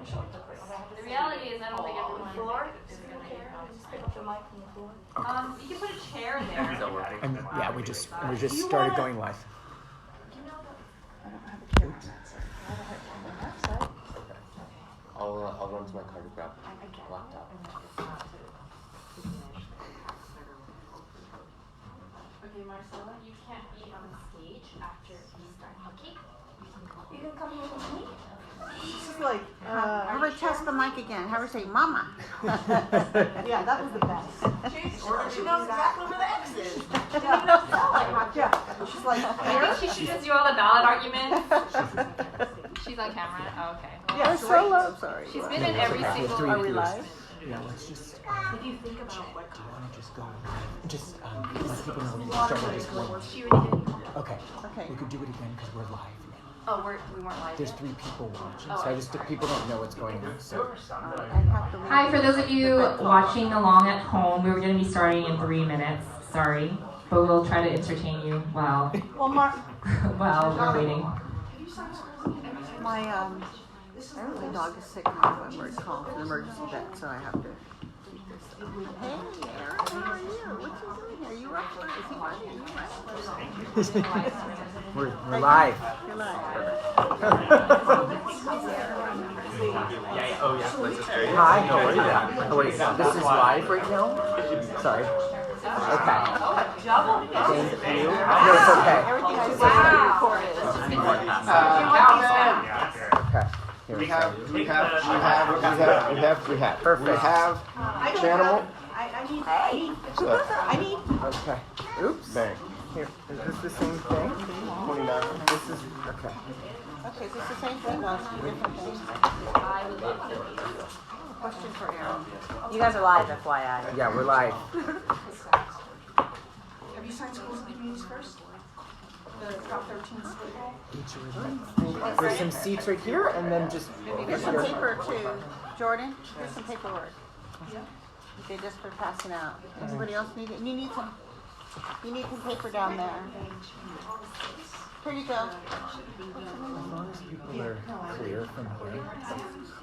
The reality is, I don't think everyone is going to pick up the mic from the floor. You can put a chair there. And yeah, we just started going live. I don't have a camera on that side. I don't have a camera on that side. I'll run to my car to grab a laptop. Okay, Marcella, you can't be on the stage after we start. Okay? You can come here with me. This is like, Have her test the mic again. Have her say, Mama. yeah, that was the best. She knows exactly where the X is. Yeah, she's like, I think she should just do all the ballot arguments. She's on camera. Oh, okay. yeah, so low. Sorry. She's been in every single. Are we live? Yeah, let's just. If you think about what. Do you want to just go? Just let people know when you started. Just one. She already did. Okay. Okay. We could do it again because we're live now. Oh, we weren't live. There's 3 people watching, so I just people don't know what's going on. So. Hi, for those of you watching along at home, we were going to be starting in 3 minutes. Sorry, but we'll try to entertain you while while we're waiting. My elderly dog is sick now, and we're called an emergency vet, so I have to keep this. Hey, Aaron, how are you? What you doing? Are you wrestling? Is he watching? Are you wrestling? We're live. You're live. Hi, how are you? Oh, wait, this is live right now? Sorry. Okay. Thank you. No, it's okay. Everything I said is recorded. Okay. Here we go. We have. Perfect. We have channel. I need. Okay. Oops. Bang. Here, is this the same thing? 29. This is, okay. Okay, is this the same thing? No, it's different things. Question for Aaron. You guys are live, FYI. Yeah, we're live. Have you signed schools and communities first? The top 13 school? Each of them. There's some seats right here, and then just. Here's some paper too. Jordan, here's some paperwork. Yeah. They just been passing out. Anybody else need it? You need some paper down there. Here you go. As long as people are clear from here.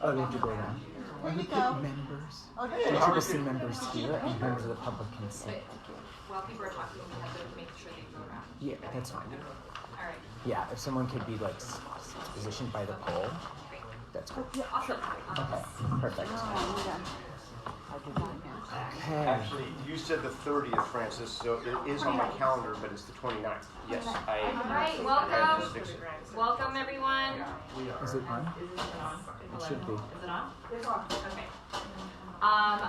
Oh, they have to go around. Here And you we go. put members. Oh, So good. people see members here, and members of the public can see. While people are talking, we have to make sure they go around. Yeah, that's fine. All right. Yeah, if someone could be like positioned by the pole, that's good. Awesome. Okay, perfect. Okay. Actually, you said the 30th, Francis, so it is on my calendar, but it's the 29th. Yes, All right, welcome. Welcome, everyone. Is it on? It should be. Is it on? It's on. Okay.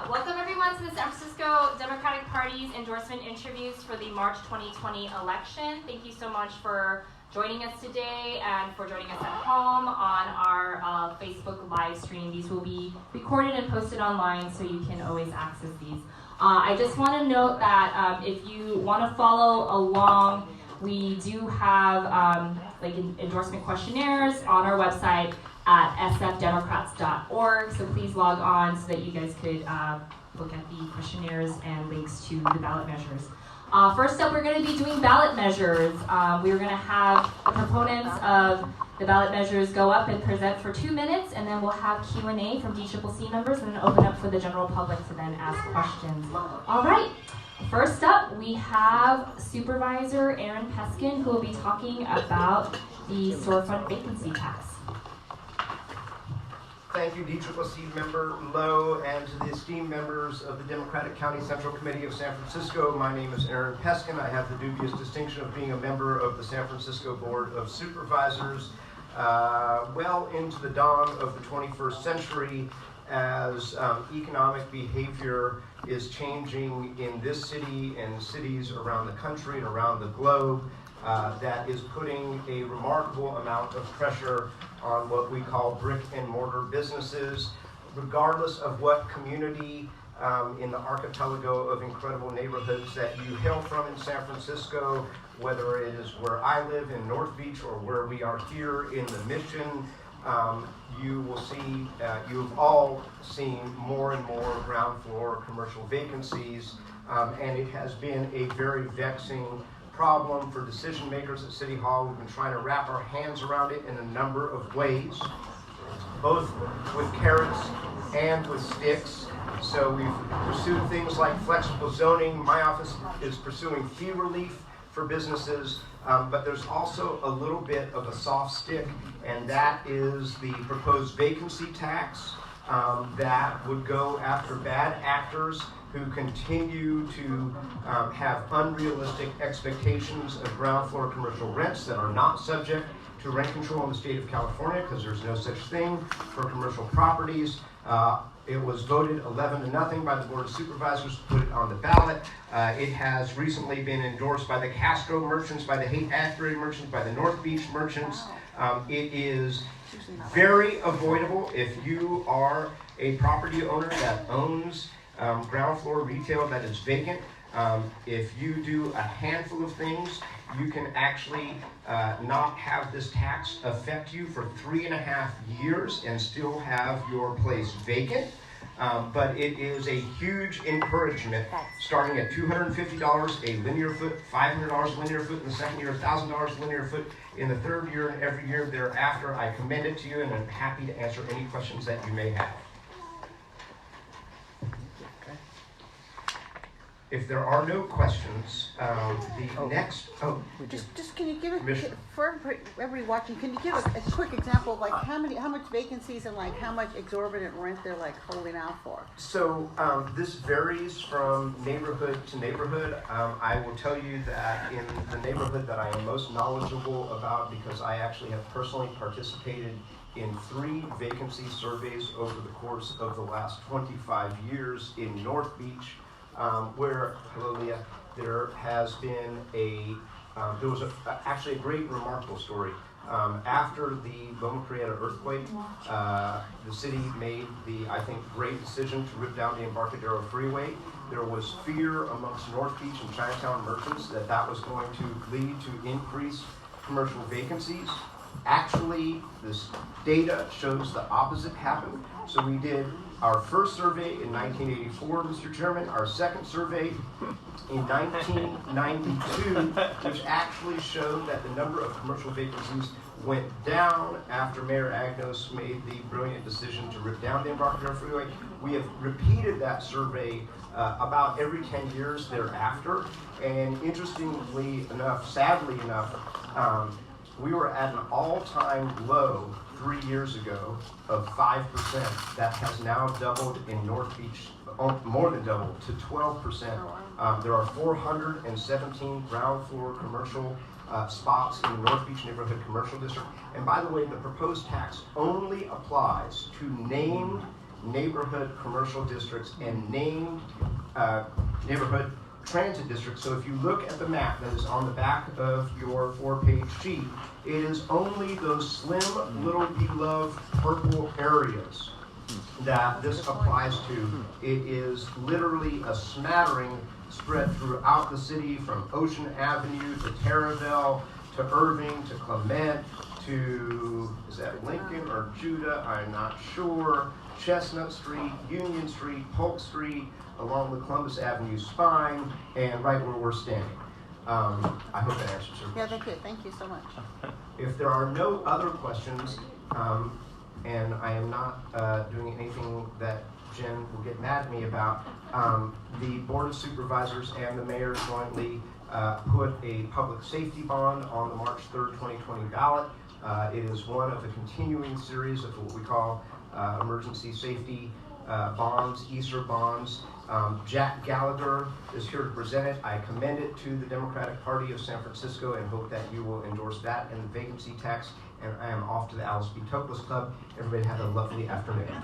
Welcome everyone to the San Francisco Democratic Party's endorsement interviews for the March 2020 election. Thank you so much for joining us today and for joining us at home on our Facebook live stream. These will be recorded and posted online, so you can always access these. I just want to note that if you want to follow along, we do have endorsement questionnaires on our website at sfdemocrats.org, so please log on so that you guys could look at the questionnaires and links to the ballot measures. First up, we're going to be doing ballot measures. We're going to have the proponents of the ballot measures go up and present for 2 minutes, and then we'll have Q&A from DCCC members, and then open up for the general public to then ask questions. All right. First up, we have Supervisor Aaron Peskin, who will be talking about the storefront vacancy tax. Thank you, DCCC member Lowe, and to the esteemed members of the Democratic County Central Committee of San Francisco. My name is Aaron Peskin. I have the dubious distinction of being a member of the San Francisco Board of Supervisors well into the dawn of the 21st century as economic behavior is changing in this city and cities around the country and around the globe. That is putting a remarkable amount of pressure on what we call brick and mortar businesses, regardless of what community in the archipelago of incredible neighborhoods that you hail from in San Francisco, whether it is where I live in North Beach or where we are here in the Mission. You will see, you've all seen more and more ground floor commercial vacancies, and it has been a very vexing problem for decision makers at City Hall. We've been trying to wrap our hands around it in a number of ways. both with carrots and with sticks. So we've pursued things like flexible zoning. My office is pursuing fee relief for businesses, but there's also a little bit of a soft stick, and that is the proposed vacancy tax that would go after bad actors who continue to have unrealistic expectations of ground floor commercial rents that are not subject to rent control in the state of California, because there's no such thing for commercial properties. It was voted 11-0 by the Board of Supervisors to put it on the ballot. It has recently been endorsed by the Castro merchants, by the Haight-Ashbury merchants, by the North Beach merchants. It is very avoidable if you are a property owner that owns ground floor retail that is vacant. If you do a handful of things, you can actually not have this tax affect you for 3.5 years and still have your place vacant. But it is a huge encouragement, starting at $250 a linear foot, $500 a linear foot in the second year, $1,000 a linear foot in the third year, and every year thereafter. I commend it to you, and I'm happy to answer any questions that you may have. If there are no questions, next. Just can you give us, Commissioner. for everybody watching, can you give us a quick example of like how much vacancies and like how much exorbitant rent they're like holding out for? So this varies from neighborhood to neighborhood. I will tell you that in the neighborhood that I am most knowledgeable about, because I actually have personally participated in 3 vacancy surveys over the course of the last 25 years in North Beach, where, hello Leah, there has been there was actually a great remarkable story. After the Loma Prieta earthquake, the city made the, I think, great decision to rip down the Embarcadero Freeway. There was fear amongst North Beach and Chinatown merchants that that was going to lead to increased commercial vacancies. Actually, this data shows the opposite happened. So we did our first survey in 1984, Mr. Chairman, our second survey in 1992, which actually showed that the number of commercial vacancies went down after Mayor Agnos made the brilliant decision to rip down the Embarcadero Freeway. We have repeated that survey about every 10 years thereafter, and interestingly enough, sadly enough, we were at an all-time low 3 years ago of 5%. That has now doubled in North Beach, more than doubled, to 12%. There are 417 ground floor commercial spots in the North Beach Neighborhood Commercial District. And by the way, the proposed tax only applies to named neighborhood commercial districts and named neighborhood transit districts. So if you look at the map that is on the back of your 4-page sheet, it is only those slim, little beloved purple areas that this applies to. It is literally a smattering spread throughout the city, from Ocean Avenue to Terraville to Irving to Clement to, is that Lincoln or Judah? I'm not sure. Chestnut Street, Union Street, Polk Street, along the Columbus Avenue spine, and right where we're standing. I hope that answers your question. Yeah, thank you so much. If there are no other questions, and I am not doing anything that Jen will get mad at me about, the Board of Supervisors and the Mayor jointly put a public safety bond on the March 3rd, 2020 ballot. It is one of a continuing series of what we call emergency safety bonds, ESER bonds. Jack Gallagher is here to present it. I commend it to the Democratic Party of San Francisco and hope that you will endorse that and the vacancy tax. And I am off to the Alice B. Toklas Club. Everybody have a lovely afternoon. And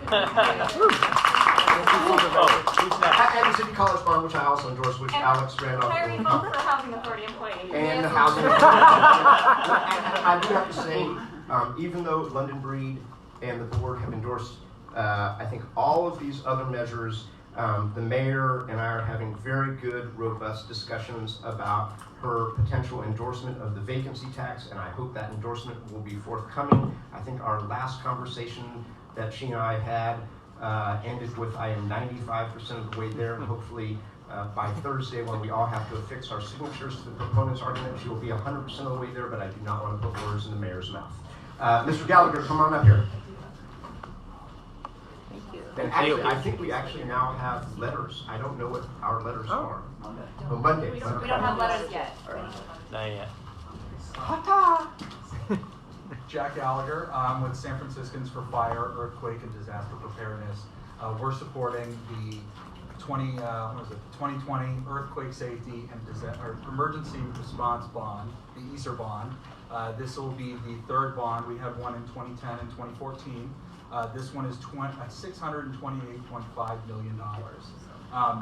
the City College bond, which I also endorse, which Alex Randolph. Can I revote for Housing Authority employee? And the Housing Authority. And I do have to say, even though London Breed and the board have endorsed, I think, all of these other measures, the mayor and I are having very good, robust discussions about her potential endorsement of the vacancy tax, and I hope that endorsement will be forthcoming. I think our last conversation that she and I had ended with, I am 95% of the way there, and hopefully by Thursday, when we all have to affix our signatures to the proponent's argument, she will be 100% of the way there, but I do not want to put words in the mayor's mouth. Mr. Gallagher, come on up here. And actually, I think we actually now have letters. I don't know what our letters are. Oh, Monday. We don't have letters yet. Not yet. Jack Gallagher. I'm with San Franciscans for Fire, Earthquake, and Disaster Preparedness. We're supporting the 2020 Earthquake Safety and Emergency Response Bond, the ESER bond. This will be the third bond. We had one in 2010 and 2014. This one is $628.5 million.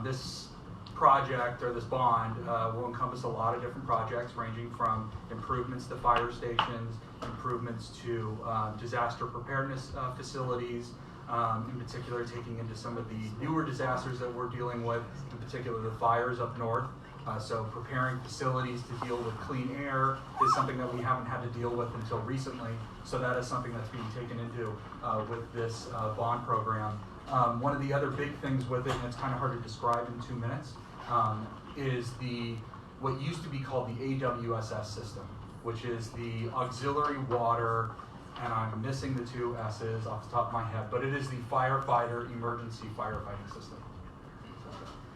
This project, or this bond, will encompass a lot of different projects ranging from improvements to fire stations, improvements to disaster preparedness facilities, in particular taking into some of the newer disasters that we're dealing with, in particular the fires up north. So preparing facilities to deal with clean air is something that we haven't had to deal with until recently. So that is something that's being taken into with this bond program. One of the other big things with it, and it's kind of hard to describe in 2 minutes, is what used to be called the AWSS system, which is the auxiliary water, and I'm missing the 2 S's off the top of my head, but it is the firefighter emergency firefighting system.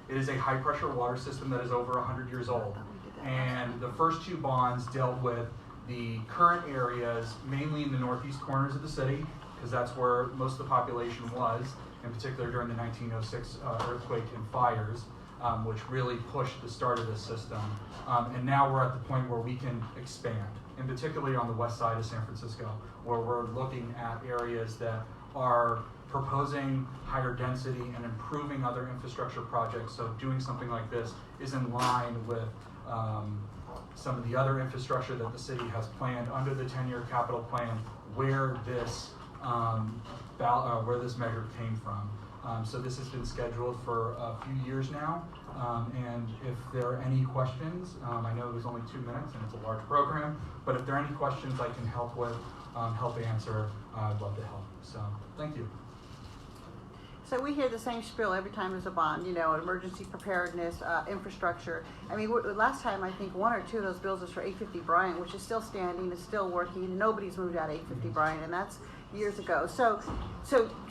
It is a high pressure water system that is over 100 years old. And the first 2 bonds dealt with the current areas, mainly in the northeast corners of the city, because that's where most of the population was, in particular during the 1906 earthquake and fires, which really pushed the start of this system. And now we're at the point where we can expand, and particularly on the west side of San Francisco, where we're looking at areas that are proposing higher density and improving other infrastructure projects. So doing something like this is in line with some of the other infrastructure that the city has planned under the 10-year capital plan, where this measure came from. So this has been scheduled for a few years now, and if there are any questions, I know it was only 2 minutes and it's a large program, but if there are any questions I can help with, help answer, I'd love to help. So thank you. So we hear the same spiel every time there's a bond, you know, emergency preparedness, infrastructure. I mean, last time I think 1 or 2 of those bills was for 850 Bryant, which is still standing, is still working, and nobody's moved out 850 Bryant, and that's years ago. So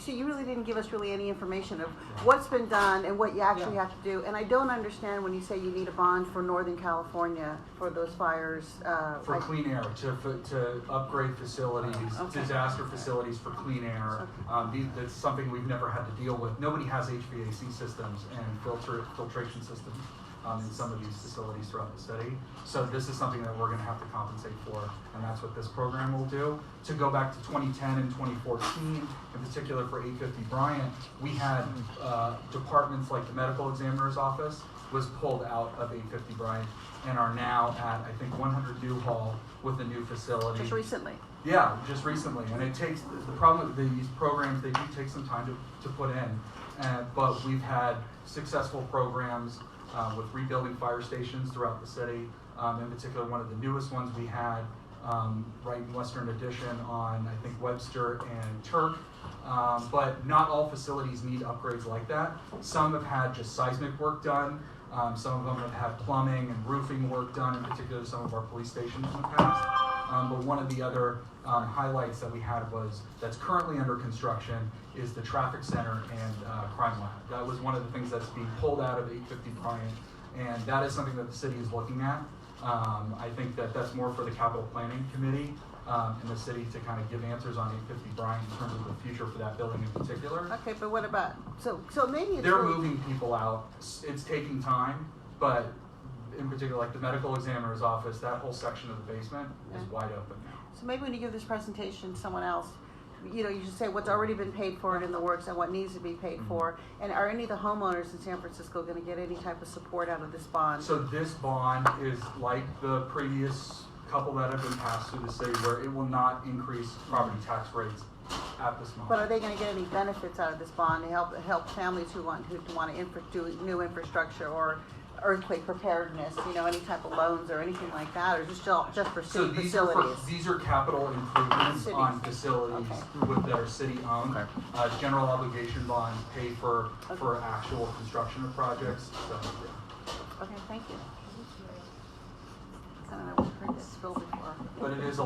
you really didn't give us really any information of what's been done and what you actually have to do. And I don't understand when you say you need a bond for Northern California for those fires. For clean air, to upgrade facilities, disaster facilities for clean air. That's something we've never had to deal with. Nobody has HVAC systems and filtration systems in some of these facilities throughout the city. So this is something that we're going to have to compensate for, and that's what this program will do. To go back to 2010 and 2014, in particular for 850 Bryant, we had departments like the medical examiner's office was pulled out of 850 Bryant and are now at, I think, 100 Newhall with a new facility. Just recently. Yeah, just recently. And it takes, the problem with these programs, they do take some time to put in, but we've had successful programs with rebuilding fire stations throughout the city. In particular, one of the newest ones we had right in Western Addition on, I think, Webster and Turk. But not all facilities need upgrades like that. Some have had just seismic work done. Some of them have had plumbing and roofing work done, in particular some of our police stations in the past. But one of the other highlights that we had was, that's currently under construction, is the traffic center and crime lab. That was one of the things that's being pulled out of 850 Bryant, and that is something that the city is looking at. I think that that's more for the capital planning committee in the city to kind of give answers on 850 Bryant in terms of the future for that building in particular. Okay, but what about, so maybe it's they're really moving people out. It's taking time, but in particular, like the medical examiner's office, that whole section of the basement is wide open now. So maybe when you give this presentation to someone else, you know, you should say what's already been paid for and in the works and what needs to be paid for. And are any of the homeowners in San Francisco going to get any type of support out of this bond? So this bond is like the previous couple that have been passed through the city, where it will not increase property tax rates at this moment. But are they going to get any benefits out of this bond to help families who want to do new infrastructure or earthquake preparedness, you know, any type of loans or anything like that, or just for city facilities? These are capital improvements on facilities that are city owned. General obligation bonds pay for actual construction of projects. So, yeah. Okay, thank you. I don't know. spilled before. But it is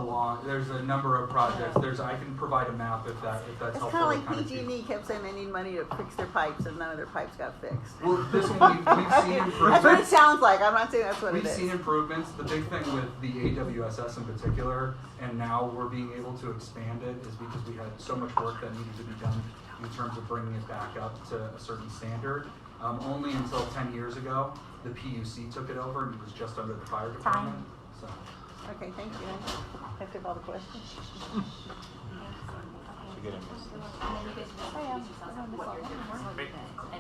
there's a number of projects. I can provide a map if that's It's helpful. kind of to like see. PG&E kept saying they need money to fix their pipes, and none of their pipes got fixed. Well, this one we've seen improvements. That's what it sounds like. I'm not saying that's what We've it is. seen improvements. The big thing with the AWSS in particular, and now we're being able to expand it, is because we had so much work that needed to be done in terms of bringing it back up to a certain standard. Only until 10 years ago, the PUC took it over, and it was just under the fire department. So. Okay, thank you. I have all the questions. And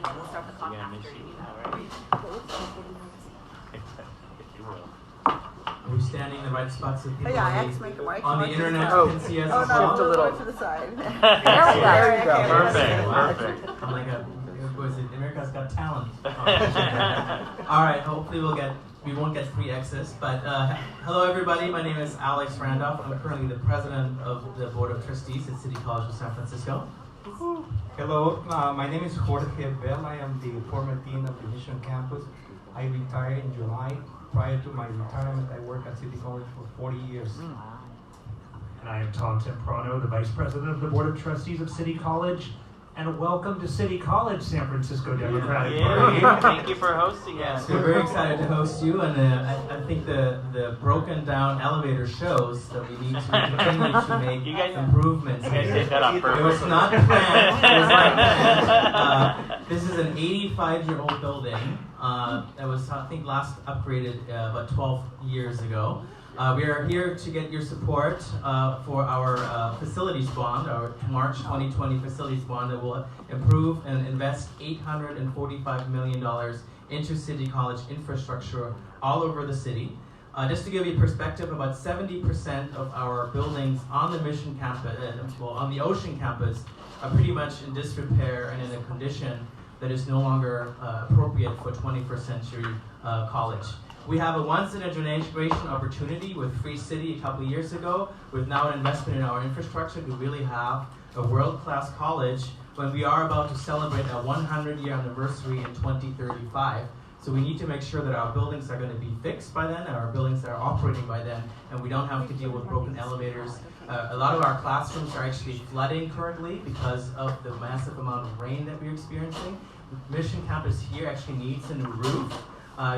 then we'll start the clock after you do that. Are we standing in the right spots so people Oh, yeah, I on have to make them right. on the internet Oh. can see us Oh, as no, well? Shift a little. to the side. There you go. Perfect. I'm like was it America's Got Talent? All right, hopefully we won't get free access, but hello everybody, my name is Alex Randolph. I'm currently the president of the Board of Trustees at City College of San Francisco. Hello, my name is Jorge Bell. I am the former dean of the Mission Campus. I retired in July. Prior to my retirement, I worked at City College for 40 years. And I am Tom Temprano, the Vice President of the Board of Trustees of City College. And welcome to City College, San Francisco Democratic Party. Thank you for hosting us. Yes, we're very excited to host you, and I think the broken down elevator shows that we need to continue to make improvements. You guys did that on purpose. It was not planned. It was not planned. This is an 85-year-old building that was, I think, last upgraded about 12 years ago. We are here to get your support for our facilities bond, our March 2020 facilities bond that will improve and invest $845 million into City College infrastructure all over the city. Just to give you perspective, about 70% of our buildings on the Mission campus, on the Ocean campus, are pretty much in disrepair and in a condition that is no longer appropriate for 21st century college. We have a once-in-a-generation opportunity with Free City a couple of years ago, with now an investment in our infrastructure to really have a world-class college when we are about to celebrate our 100-year anniversary in 2035. So we need to make sure that our buildings are going to be fixed by then, and our buildings are operating by then, and we don't have to deal with broken elevators. A lot of our classrooms are actually flooding currently because of the massive amount of rain that we're experiencing. Mission Campus here actually needs a new roof.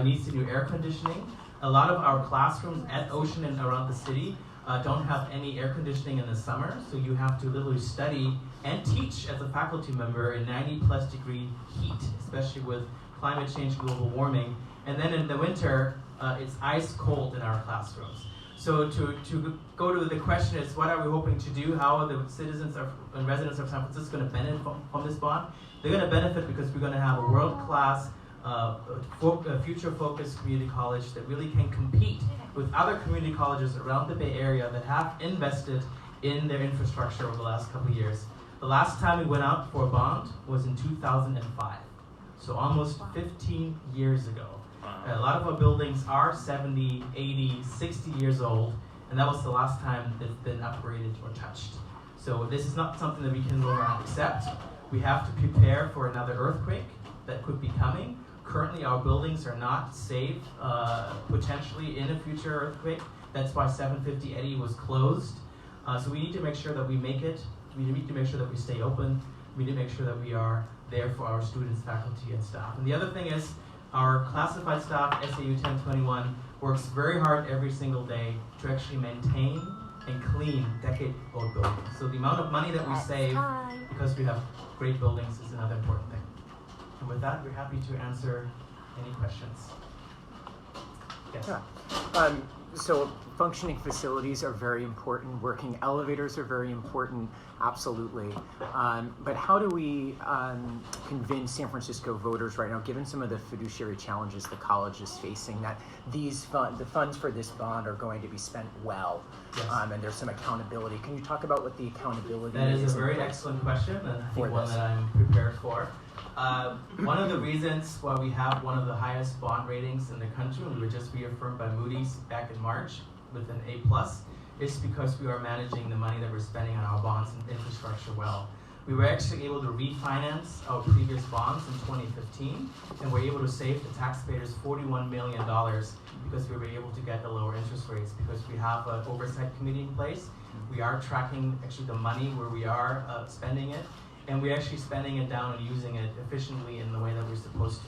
Needs to do air conditioning. A lot of our classrooms at Ocean and around the city don't have any air conditioning in the summer, so you have to literally study and teach as a faculty member in 90+ degree heat, especially with climate change, global warming. And then in the winter, it's ice cold in our classrooms. So to go to the question is, what are we hoping to do? How are the citizens and residents of San Francisco going to benefit from this bond? They're going to benefit because we're going to have a world-class future-focused community college that really can compete with other community colleges around the Bay Area that have invested in their infrastructure over the last couple of years. The last time we went out for a bond was in 2005, so almost 15 years ago. A lot of our buildings are 70, 80, 60 years old, and that was the last time they've been upgraded or touched. So this is not something that we can no longer accept. We have to prepare for another earthquake that could be coming. Currently, our buildings are not safe, potentially in a future earthquake. That's why 750 Eddy was closed. So we need to make sure that we make it. We need to make sure that we stay open. We need to make sure that we are there for our students, faculty, and staff. And the other thing is, our classified staff, SAU 1021, works very hard every single day to actually maintain and clean decade-old buildings. So the amount of money that we save because we have great buildings is another important thing. And with that, we're happy to answer any questions. Yes. Yeah. So functioning facilities are very important. Working elevators are very important, absolutely. But how do we convince San Francisco voters right now, given some of the fiduciary challenges the college is facing, that the funds for this bond are going to be spent well, yes. And there's some accountability? Can you talk about what the accountability is? That is a very important excellent question, and I think one this? that I'm prepared for. One of the reasons why we have one of the highest bond ratings in the country, and we were just reaffirmed by Moody's back in March with an A+, is because we are managing the money that we're spending on our bonds and infrastructure well. We were actually able to refinance our previous bonds in 2015, and we're able to save the taxpayers $41 million because we were able to get the lower interest rates because we have an oversight committee in place. We are tracking actually the money where we are spending it, and we're actually spending it down and using it efficiently in the way that we're supposed to.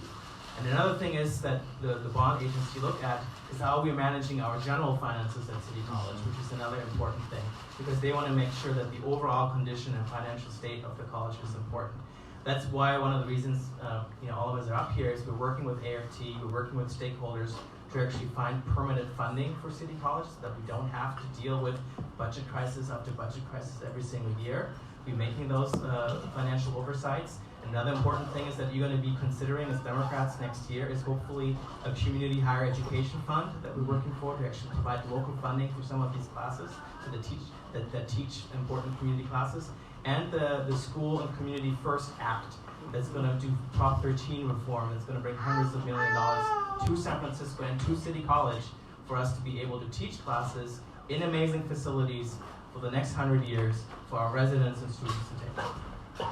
And another thing is that the bond agency look at is how we're managing our general finances at City College, which is another important thing, because they want to make sure that the overall condition and financial state of the college is important. That's why one of the reasons all of us are up here is we're working with ART, we're working with stakeholders to actually find permanent funding for City College so that we don't have to deal with budget crisis after budget crisis every single year. We're making those financial oversights. Another important thing is that you're going to be considering as Democrats next year is hopefully a community higher education fund that we're working for to actually provide local funding for some of these classes that teach important community classes. And the School and Community First Act that's going to do Prop 13 reform that's going to bring hundreds of $millions to San Francisco and to City College for us to be able to teach classes in amazing facilities for the next 100 years for our residents and students to take.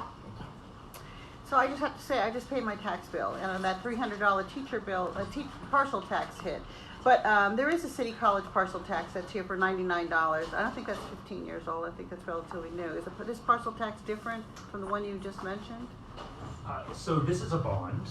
So I just have to say, I just paid my tax bill, and on that $300 teacher bill, partial tax hit. But there is a City College partial tax that's here for $99. I don't think that's 15 years old. I think that's relatively new. Is this partial tax different from the one you just mentioned? So this is a bond.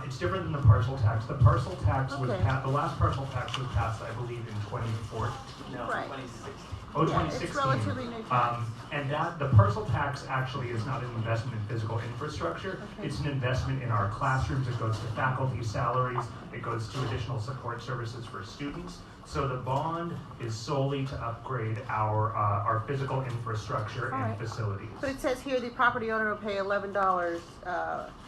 It's different than the partial tax. The partial tax was the last partial tax was passed, I believe, in 2014. No, right. 2016. Oh, 2016. It's relatively new tax. And the parcel tax actually is not an investment in physical infrastructure. Okay. It's an investment in our classrooms. It goes to faculty salaries. It goes to additional support services for students. So the bond is solely to upgrade our physical infrastructure and facilities. But it says here the property owner will pay $11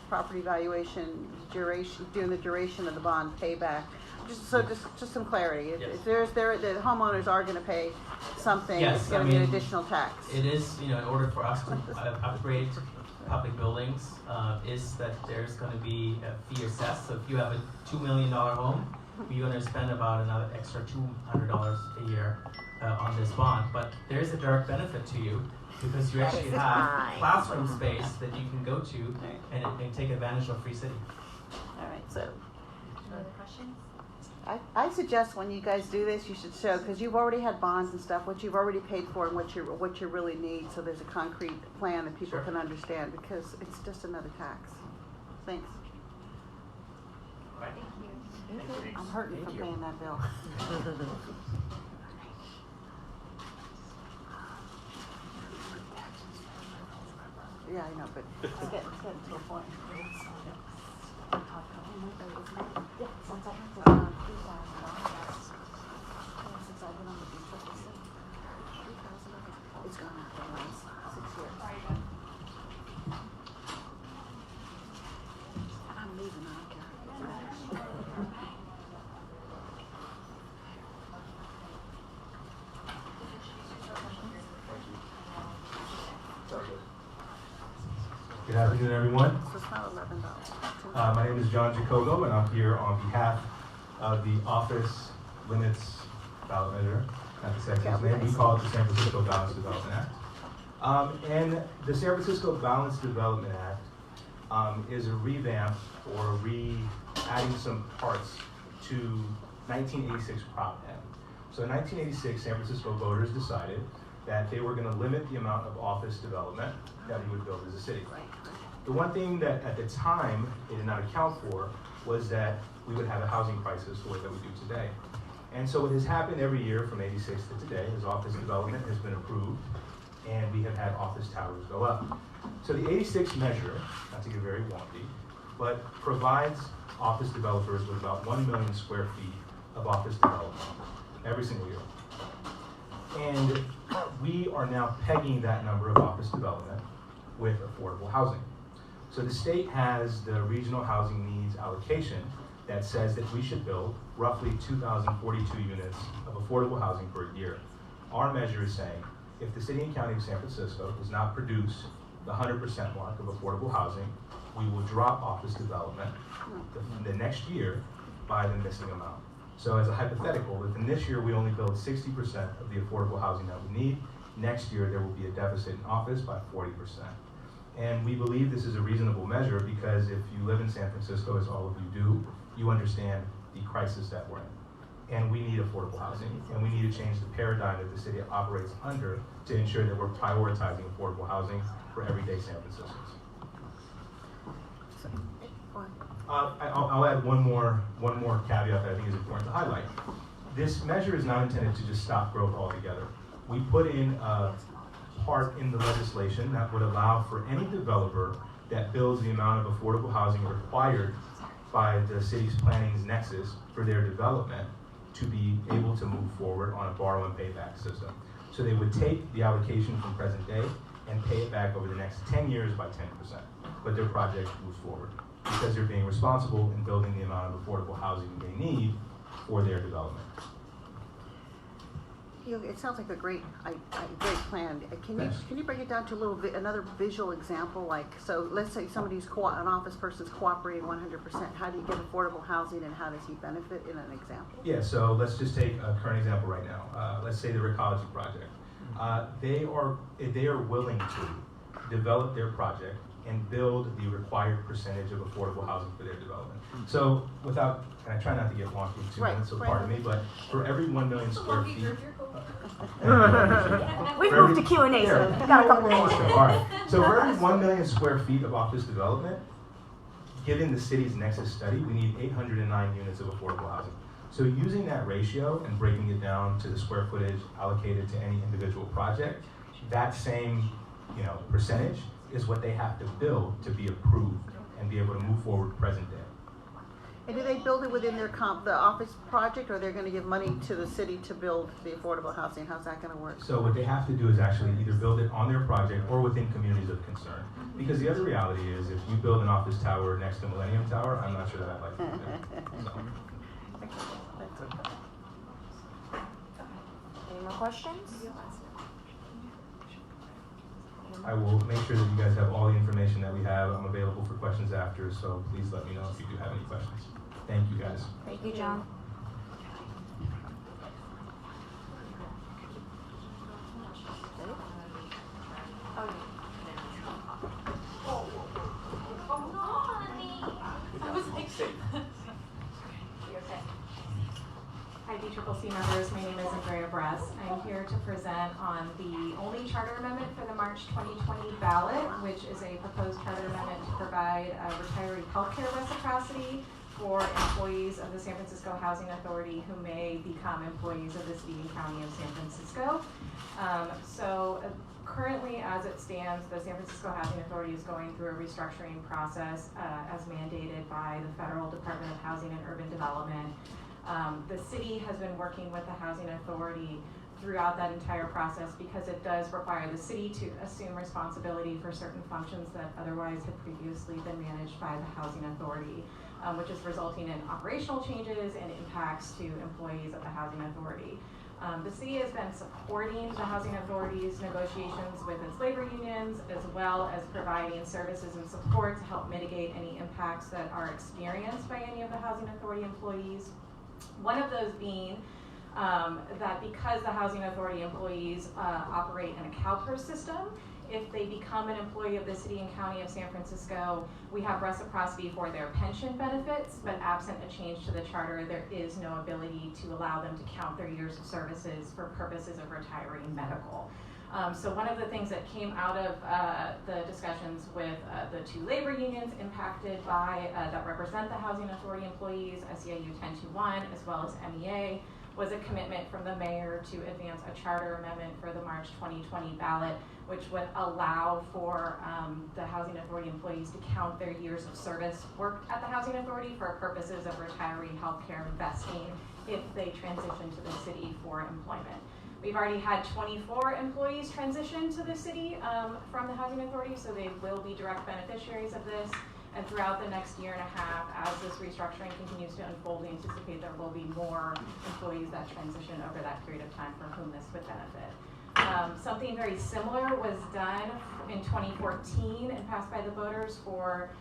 property valuation during the duration of the bond payback. Just some clarity. If the homeowners are going to pay something, it's going to be an additional tax. It is, in order for us to upgrade public buildings, is that there's going to be a fee assessed. So if you have a $2 million home, you're going to spend about another extra $200 a year on this bond. But there is a direct benefit to you because you actually have classroom space that you can go to and take advantage of Free City. All right. So, other questions? I suggest when you guys do this, you should show, because you've already had bonds and stuff, what you've already paid for and what you really need, so there's a concrete plan that people can understand, because it's just another tax. Thanks. Thank you. I'm hurting from paying that bill. Yeah, I know, but it's getting to a point. It's gone out the last 6 years. I'm leaving, I don't care. Good afternoon, everyone. So it's not $11. My name is John Jacobo, and I'm here on behalf of the Office Limits Ballot Measure, not the section's name. We call it the San Francisco Balanced Development Act. And the San Francisco Balanced Development Act is a revamp or adding some parts to 1986 Prop M. So in 1986, San Francisco voters decided that they were going to limit the amount of office development that we would build as a city. The one thing that at the time they did not account for was that we would have a housing crisis the way that we do today. And so what has happened every year from 86 to today is office development has been approved, and we have had office towers go up. So the 86 measure, not to get very wonky, but provides office developers with about 1 million square feet of office development every single year. And we are now pegging that number of office development with affordable housing. So the state has the regional housing needs allocation that says that we should build roughly 2,042 units of affordable housing per year. Our measure is saying if the city and county of San Francisco does not produce the 100% mark of affordable housing, we will drop office development the next year by the missing amount. So as a hypothetical, if in this year we only build 60% of the affordable housing that we need, next year there will be a deficit in office by 40%. And we believe this is a reasonable measure because if you live in San Francisco, as all of you do, you understand the crisis that we're in. And we need affordable housing, and we need to change the paradigm that the city operates under to ensure that we're prioritizing affordable housing for everyday San Franciscans. I'll add one more caveat that I think is important to highlight. This measure is not intended to just stop growth altogether. We put in a part in the legislation that would allow for any developer that builds the amount of affordable housing required by the city's planning's nexus for their development to be able to move forward on a borrow and pay back system. So they would take the allocation from present day and pay it back over the next 10 years by 10%, but their project moves forward because they're being responsible in building the amount of affordable housing they need for their development. It sounds like a great plan. Can you break it down to a little bit, another visual example? Like, so let's say somebody's an office person's cooperating 100%. How do you get affordable housing, and how does he benefit in an example? Yeah. So let's just take a current example right now. Let's say the Recology project. They are willing to develop their project and build the required percentage of affordable housing for their development. So without, and I try not to get wonky in 2 minutes, so pardon me, but for every 1 million square feet. We've moved to Q&A, so we've got a couple more. All right. So for every 1 million square feet of office development, given the city's Nexus study, we need 809 units of affordable housing. So using that ratio and breaking it down to the square footage allocated to any individual project, that same percentage is what they have to build to be approved and be able to move forward present day. And do they build it within their the office project, or they're going to give money to the city to build the affordable housing? How's that going to work? So what they have to do is actually either build it on their project or within communities of concern. Because the other reality is, if you build an office tower next to Millennium Tower, I'm not sure that I'd like to do that. Any more questions? I will make sure that you guys have all the information that we have. I'm available for questions after, so please let me know if you do have any questions. Thank you, guys. Thank you, John. Hi, BCCC members. My name is Andrea Bress. I'm here to present on the only charter amendment for the March 2020 ballot, which is a proposed charter amendment to provide retiree healthcare reciprocity for employees of the San Francisco Housing Authority who may become employees of the city and county of San Francisco. Currently, as it stands, the San Francisco Housing Authority is going through a restructuring process as mandated by the Federal Department of Housing and Urban Development. The city has been working with the Housing Authority throughout that entire process because it does require the city to assume responsibility for certain functions that otherwise had previously been managed by the Housing Authority, which is resulting in operational changes and impacts to employees of the Housing Authority. The city has been supporting the Housing Authority's negotiations with its labor unions, as well as providing services and support to help mitigate any impacts that are experienced by any of the Housing Authority employees. One of those being that because the Housing Authority employees operate in a CalPERS system, if they become an employee of the city and county of San Francisco, we have reciprocity for their pension benefits, but absent a change to the charter, there is no ability to allow them to count their years of services for purposes of retiree medical. So one of the things that came out of the discussions with the two labor unions impacted by, that represent the Housing Authority employees, SEIU 1021, as well as MEA, was a commitment from the mayor to advance a charter amendment for the March 2020 ballot, which would allow for the Housing Authority employees to count their years of service worked at the Housing Authority for purposes of retiree healthcare vesting if they transition to the city for employment. We've already had 24 employees transition to the city from the Housing Authority, so they will be direct beneficiaries of this. And throughout the next year and a half, as this restructuring continues to unfold, we anticipate there will be more employees that transition over that period of time for whom this would benefit. Something very similar was done in 2014 and passed by the voters for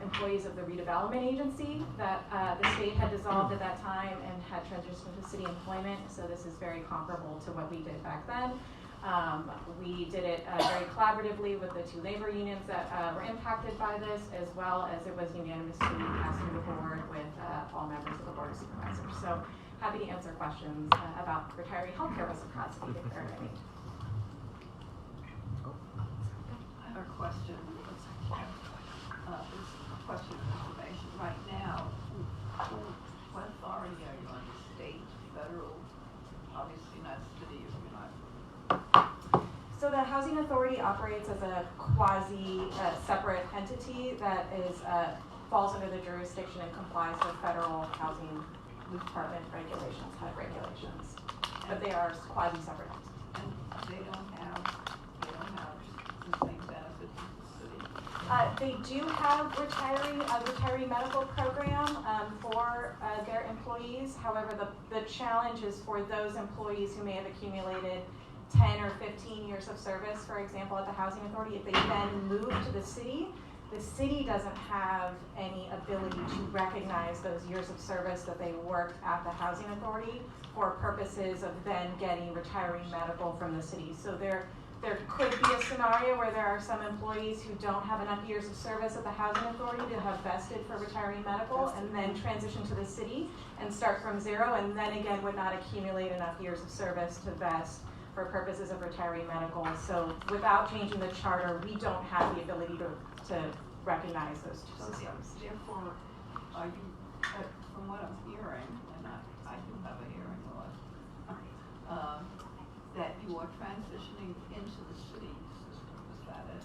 employees of the redevelopment agency that the state had dissolved at that time and had transitioned to city employment. So this is very comparable to what we did back then. We did it very collaboratively with the 2 labor unions that were impacted by this, as well as it was unanimously passed through the board with all members of the Board of Supervisors. So happy to answer questions about retiree healthcare reciprocity if there are any. Our question is a question of information. Right now, what authority are you under? State, federal, obviously not city of United. So the Housing Authority operates as a quasi-separate entity that is falls under the jurisdiction and complies with federal housing department regulations, HUD regulations. But they are quasi-separate entities. And they don't have the same benefits as the city. They do have a retiree medical program for their employees. However, the challenge is for those employees who may have accumulated 10 or 15 years of service, for example, at the Housing Authority. If they then move to the city doesn't have any ability to recognize those years of service that they worked at the Housing Authority for purposes of then getting retiree medical from the city. So there could be a scenario where there are some employees who don't have enough years of service at the Housing Authority to have vested for retiree medical and then transition to the city and start from zero, and then again would not accumulate enough years of service to vest for purposes of retiree medical. So without changing the charter, we don't have the ability to recognize those two systems. Therefore, are you, from what I'm hearing, and I do have a hearing loss, that you are transitioning into the city system, is that it?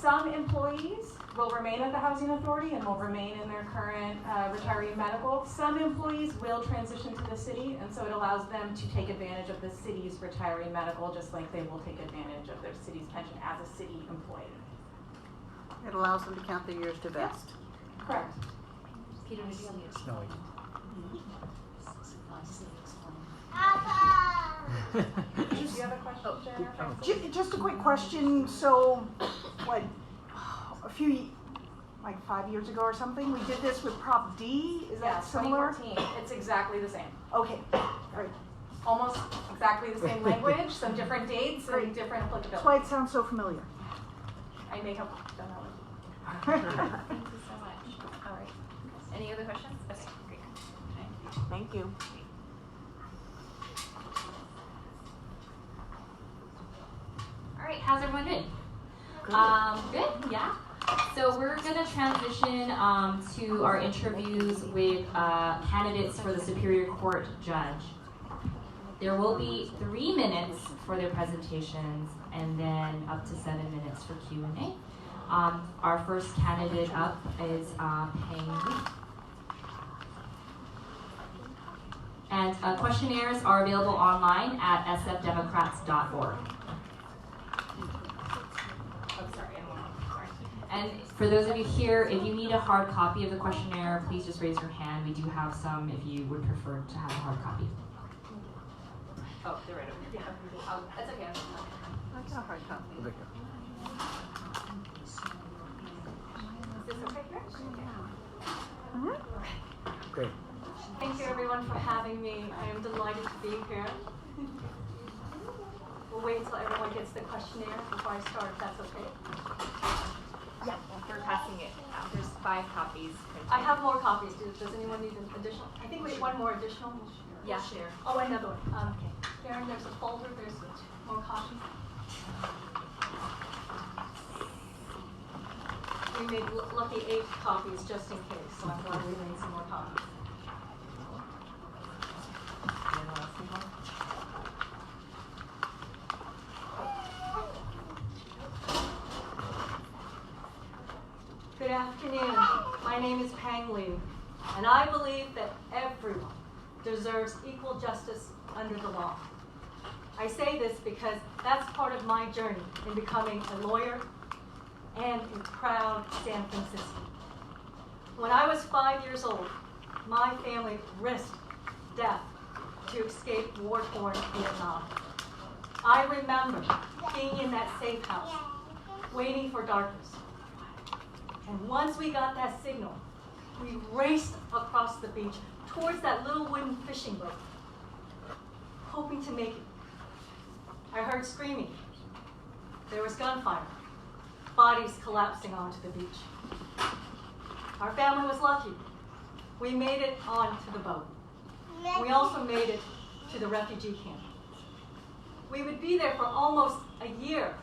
Some employees will remain at the Housing Authority and will remain in their current retiree medical. Some employees will transition to the city, and so it allows them to take advantage of the city's retiree medical, just like they will take advantage of their city's pension as a city employee. It allows them to count the years to vest. Correct. Peter, did you have No. Do you have a question, Jennifer? Just a quick question. So, what, like 5 years ago or something, we did this with Prop D. Is that similar? 2014. It's exactly the same. Okay, great. Almost exactly the same language, some different dates Great. and different applicability. That's why it sounds so familiar. I may have done that one. Thank you so much. All right. Any other questions? Okay, great. Thank you. All right, how's everyone doing? Good, yeah. So we're gonna transition to our interviews with candidates for the Superior Court judge. There will be 3 minutes for their presentations and then up to 7 minutes for Q&A. Our first candidate up is Peng Li. And questionnaires are available online at sfdemocrats.org. And for those of you here, if you need a hard copy of the questionnaire, please just raise your hand. We do have some if you would prefer to have a hard copy. Oh, they're right over here. Yeah. Oh, that's okay. That's a hard copy. Is this okay here? Mm-hmm. Great. Thank you everyone for having me. I am delighted to be here. We'll wait until everyone gets the questionnaire before I start, if that's okay. Yeah, we're passing it out. There's 5 copies printed. I have more copies. Does anyone need an additional? I think we need one more additional. Yeah. We'll share. Oh, another one. Okay. Karen, there's a folder. There's more copies. We made lucky 8 copies just in case, so I'm glad we made some more copies. Good afternoon. My name is Peng Li, and I believe that everyone deserves equal justice under the law. I say this because that's part of my journey in becoming a lawyer and a proud San Franciscan. When I was 5 years old, my family risked death to escape war-torn Vietnam. I remember being in that safe house, waiting for darkness. And once we got that signal, we raced across the beach towards that little wooden fishing boat, hoping to make it. I heard screaming. There was gunfire, bodies collapsing onto the beach. Our family was lucky. We made it onto the boat. We also made it to the refugee camp. We would be there for almost a year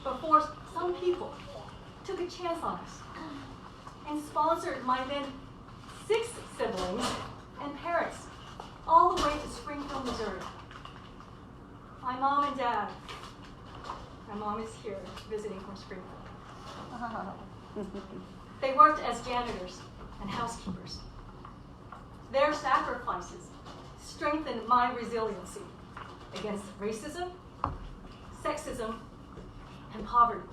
before some people took a chance on us and sponsored my then 6 siblings and parents all the way to Springfield, Missouri. My mom and dad, my mom is here visiting from Springfield. They worked as janitors and housekeepers. Their sacrifices strengthened my resiliency against racism, sexism, and poverty.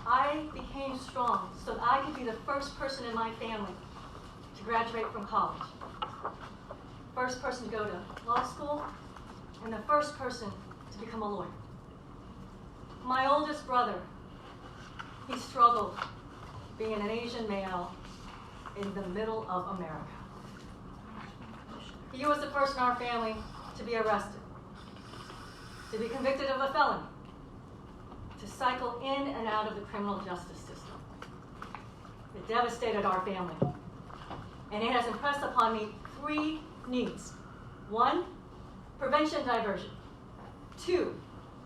I became strong so that I could be the first person in my family to graduate from college, first person to go to law school, and the first person to become a lawyer. My oldest brother, he struggled being an Asian male in the middle of America. He was the first in our family to be arrested, to be convicted of a felony, to cycle in and out of the criminal justice system. It devastated our family, and it has impressed upon me 3 needs. 1, prevention and diversion. 2,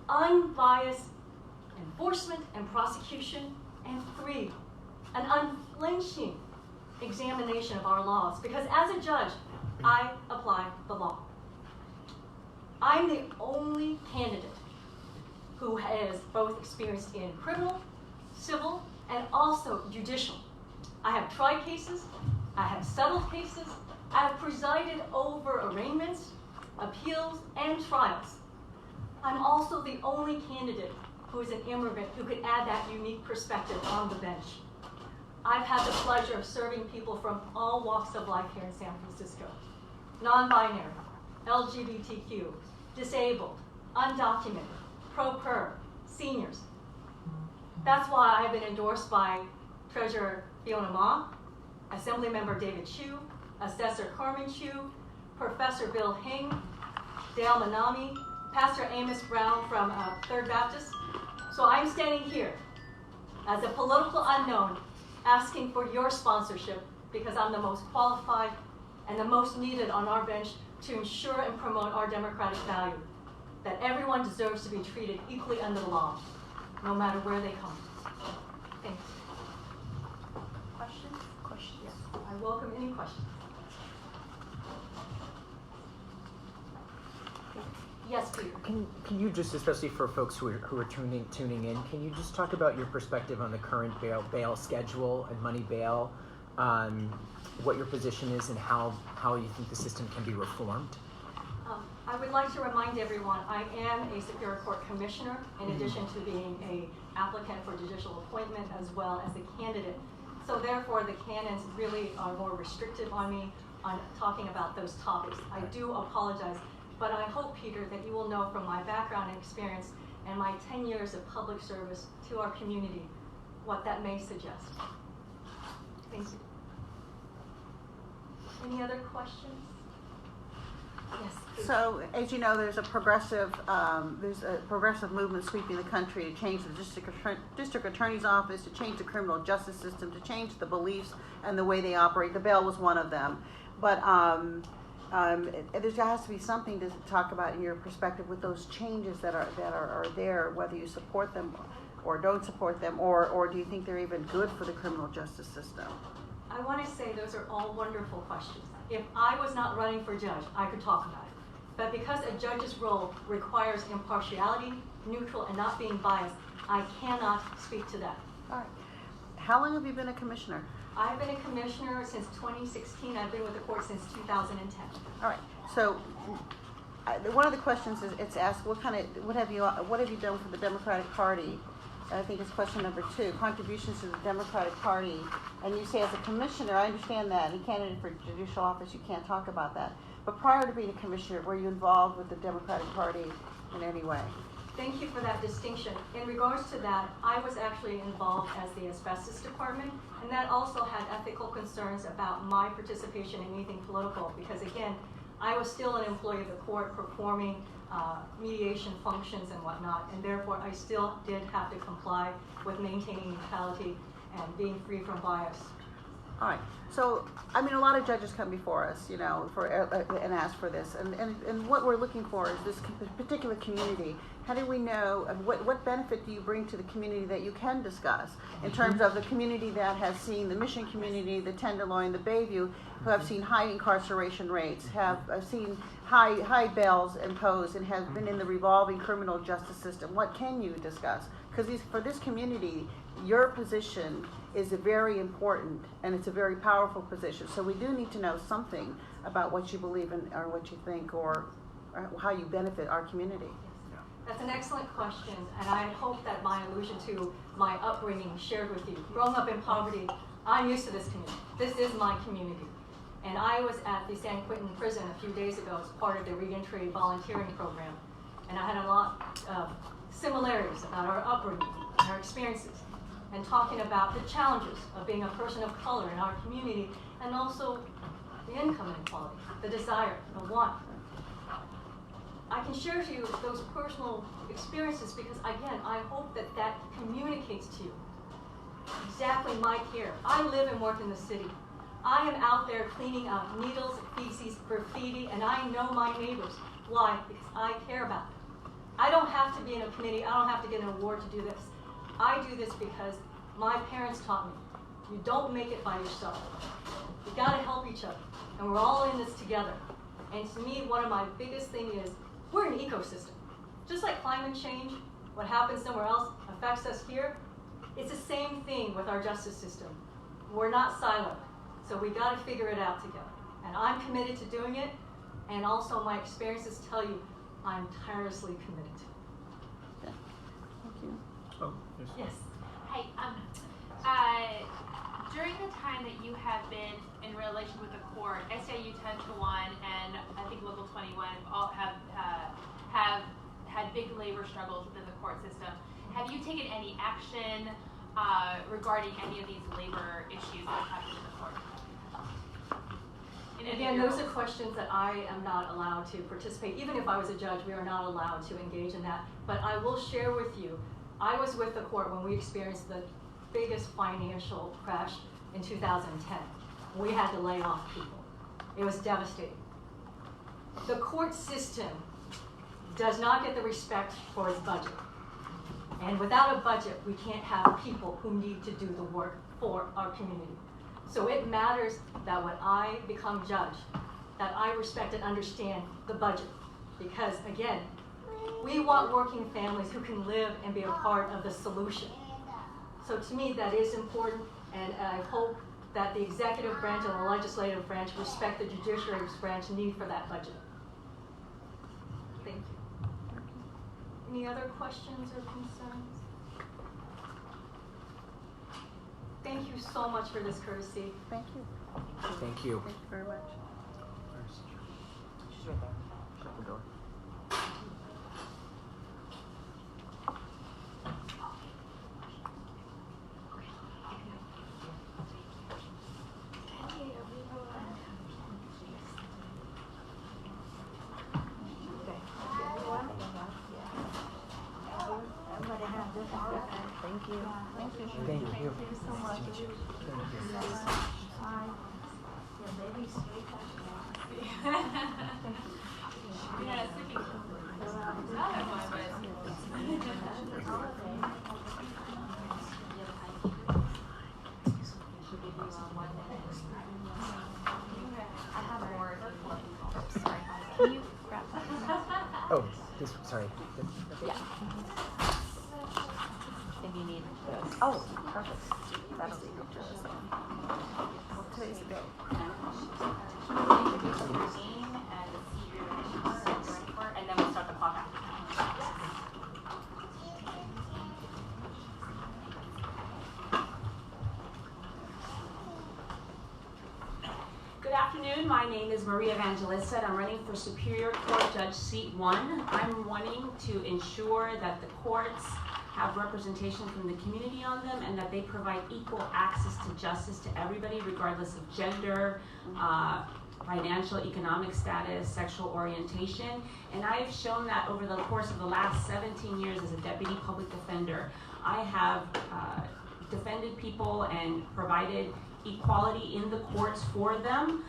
unbiased enforcement and prosecution. And 3, an unflinching examination of our laws, because as a judge, I apply the law. I'm the only candidate who has both experience in criminal, civil, and also judicial. I have tried cases, I have settled cases, I have presided over arraignments, appeals, and trials. I'm also the only candidate who is an immigrant who could add that unique perspective on the bench. I've had the pleasure of serving people from all walks of life here in San Francisco. Non-binary, LGBTQ, disabled, undocumented, pro-per, seniors. That's why I've been endorsed by Treasurer Fiona Ma, Assemblymember David Chu, Assessor Carmen Chu, Professor Bill Hing, Dale Manami, Pastor Amos Brown from Third Baptist. So I'm standing here as a political unknown asking for your sponsorship because I'm the most qualified and the most needed on our bench to ensure and promote our democratic value, that everyone deserves to be treated equally under the law, no matter where they come from. Thank you. Questions? Questions? Yes. I welcome any questions. Yes, Peter. Can you just, especially for folks who are tuning in, can you just talk about your perspective on the current bail schedule and money bail, what your position is, and how you think the system can be reformed? I would like to remind everyone I am a Superior Court Commissioner in addition to being an applicant for judicial appointment as well as a candidate. So therefore the canons really are more restrictive on me on talking about those topics. I do apologize. But I hope, Peter, that you will know from my background and experience and my 10 years of public service to our community what that may suggest. Thank you. Any other questions? Yes, please. So, as you know, there's a progressive movement sweeping the country to change the district attorney's office, to change the criminal justice system, to change the beliefs and the way they operate. The bail was one of them. But there has to be something to talk about in your perspective with those changes that are there, whether you support them or don't support them, or do you think they're even good for the criminal justice system? I want to say those are all wonderful questions. If I was not running for judge, I could talk about it. But because a judge's role requires impartiality, neutral, and not being biased, I cannot speak to that. All right. How long have you been a commissioner? I've been a commissioner since 2016. I've been with the court since 2010. All right. So, one of the questions is it's asked, what have you done for the Democratic Party? I think it's question number 2. Contributions to the Democratic Party. And you say, as a commissioner, I understand that. As a candidate for judicial office, you can't talk about that. But prior to being a commissioner, were you involved with the Democratic Party in any way? Thank you for that distinction. In regards to that, I was actually involved as the asbestos department, and that also had ethical concerns about my participation in anything political, because again, I was still an employee of the court performing mediation functions and whatnot, and therefore I still did have to comply with maintaining neutrality and being free from bias. All right. So, I mean, a lot of judges come before us, you know, and ask for this. And what we're looking for is this particular community. How do we know, what benefit do you bring to the community that you can discuss in terms of the community that has seen, the Mission community, the Tenderloin, the Bayview, who have seen high incarceration rates, have seen high bails imposed, and have been in the revolving criminal justice system? What can you discuss? Because for this community, your position is very important, and it's a very powerful position. So we do need to know something about what you believe in, or what you think, or how you benefit our community. That's an excellent question, and I hope that my allusion to my upbringing shared with you. Growing up in poverty, I'm used to this community. This is my community. And I was at the San Quentin prison a few days ago as part of the reentry volunteering program, and I had a lot of similarities about our upbringing and our experiences, and talking about the challenges of being a person of color in our community, and also the income inequality, the desire, the want. I can share to you those personal experiences because, again, I hope that that communicates to you exactly my care. I live and work in the city. I am out there cleaning out needles, feces, graffiti, and I know my neighbors. Why? Because I care about them. I don't have to be in a committee. I don't have to get an award to do this. I do this because my parents taught me, you don't make it by yourself. You gotta help each other, and we're all in this together. And to me, one of my biggest things is, we're an ecosystem. Just like climate change, what happens somewhere else affects us here, it's the same thing with our justice system. We're not siloed, so we gotta figure it out together. And I'm committed to doing it, and also my experiences tell you I'm tirelessly committed to it. Okay. Thank you. Oh, yes. Yes. Hi. During the time that you have been in relation with the court, SIU 10-1 and I think Local 21 all have had big labor struggles within the court system. Have you taken any action regarding any of these labor issues that have happened in the court? Again, those are questions that I am not allowed to participate. Even if I was a judge, we are not allowed to engage in that. But I will share with you, I was with the court when we experienced the biggest financial crash in 2010. We had to lay off people. It was devastating. The court system does not get the respect for its budget. And without a budget, we can't have people who need to do the work for our community. So it matters that when I become judge, that I respect and understand the budget. Because again, we want working families who can live and be a part of the solution. So to me, that is important, and I hope that the executive branch and the legislative branch respect the judiciary branch need for that budget. Thank you. Any other questions or concerns? Thank you so much for this courtesy. Thank you. Thank you. Thank you very much. She's right there. Shut the door. Thank you. Thank you. Thank you. so much. Nice to meet you. Can you grab that? Oh, this, sorry. Yeah. If you need those. Oh, perfect. That'll be good. Well, today's the day. And then we'll start the clock out. Good afternoon. My name is Maria Evangelista, and I'm running for Superior Court Judge Seat 1. I'm wanting to ensure that the courts have representation from the community on them and that they provide equal access to justice to everybody, regardless of gender, financial, economic status, sexual orientation, and I have shown that over the course of the last 17 years as a deputy public defender. I have defended people and provided equality in the courts for them.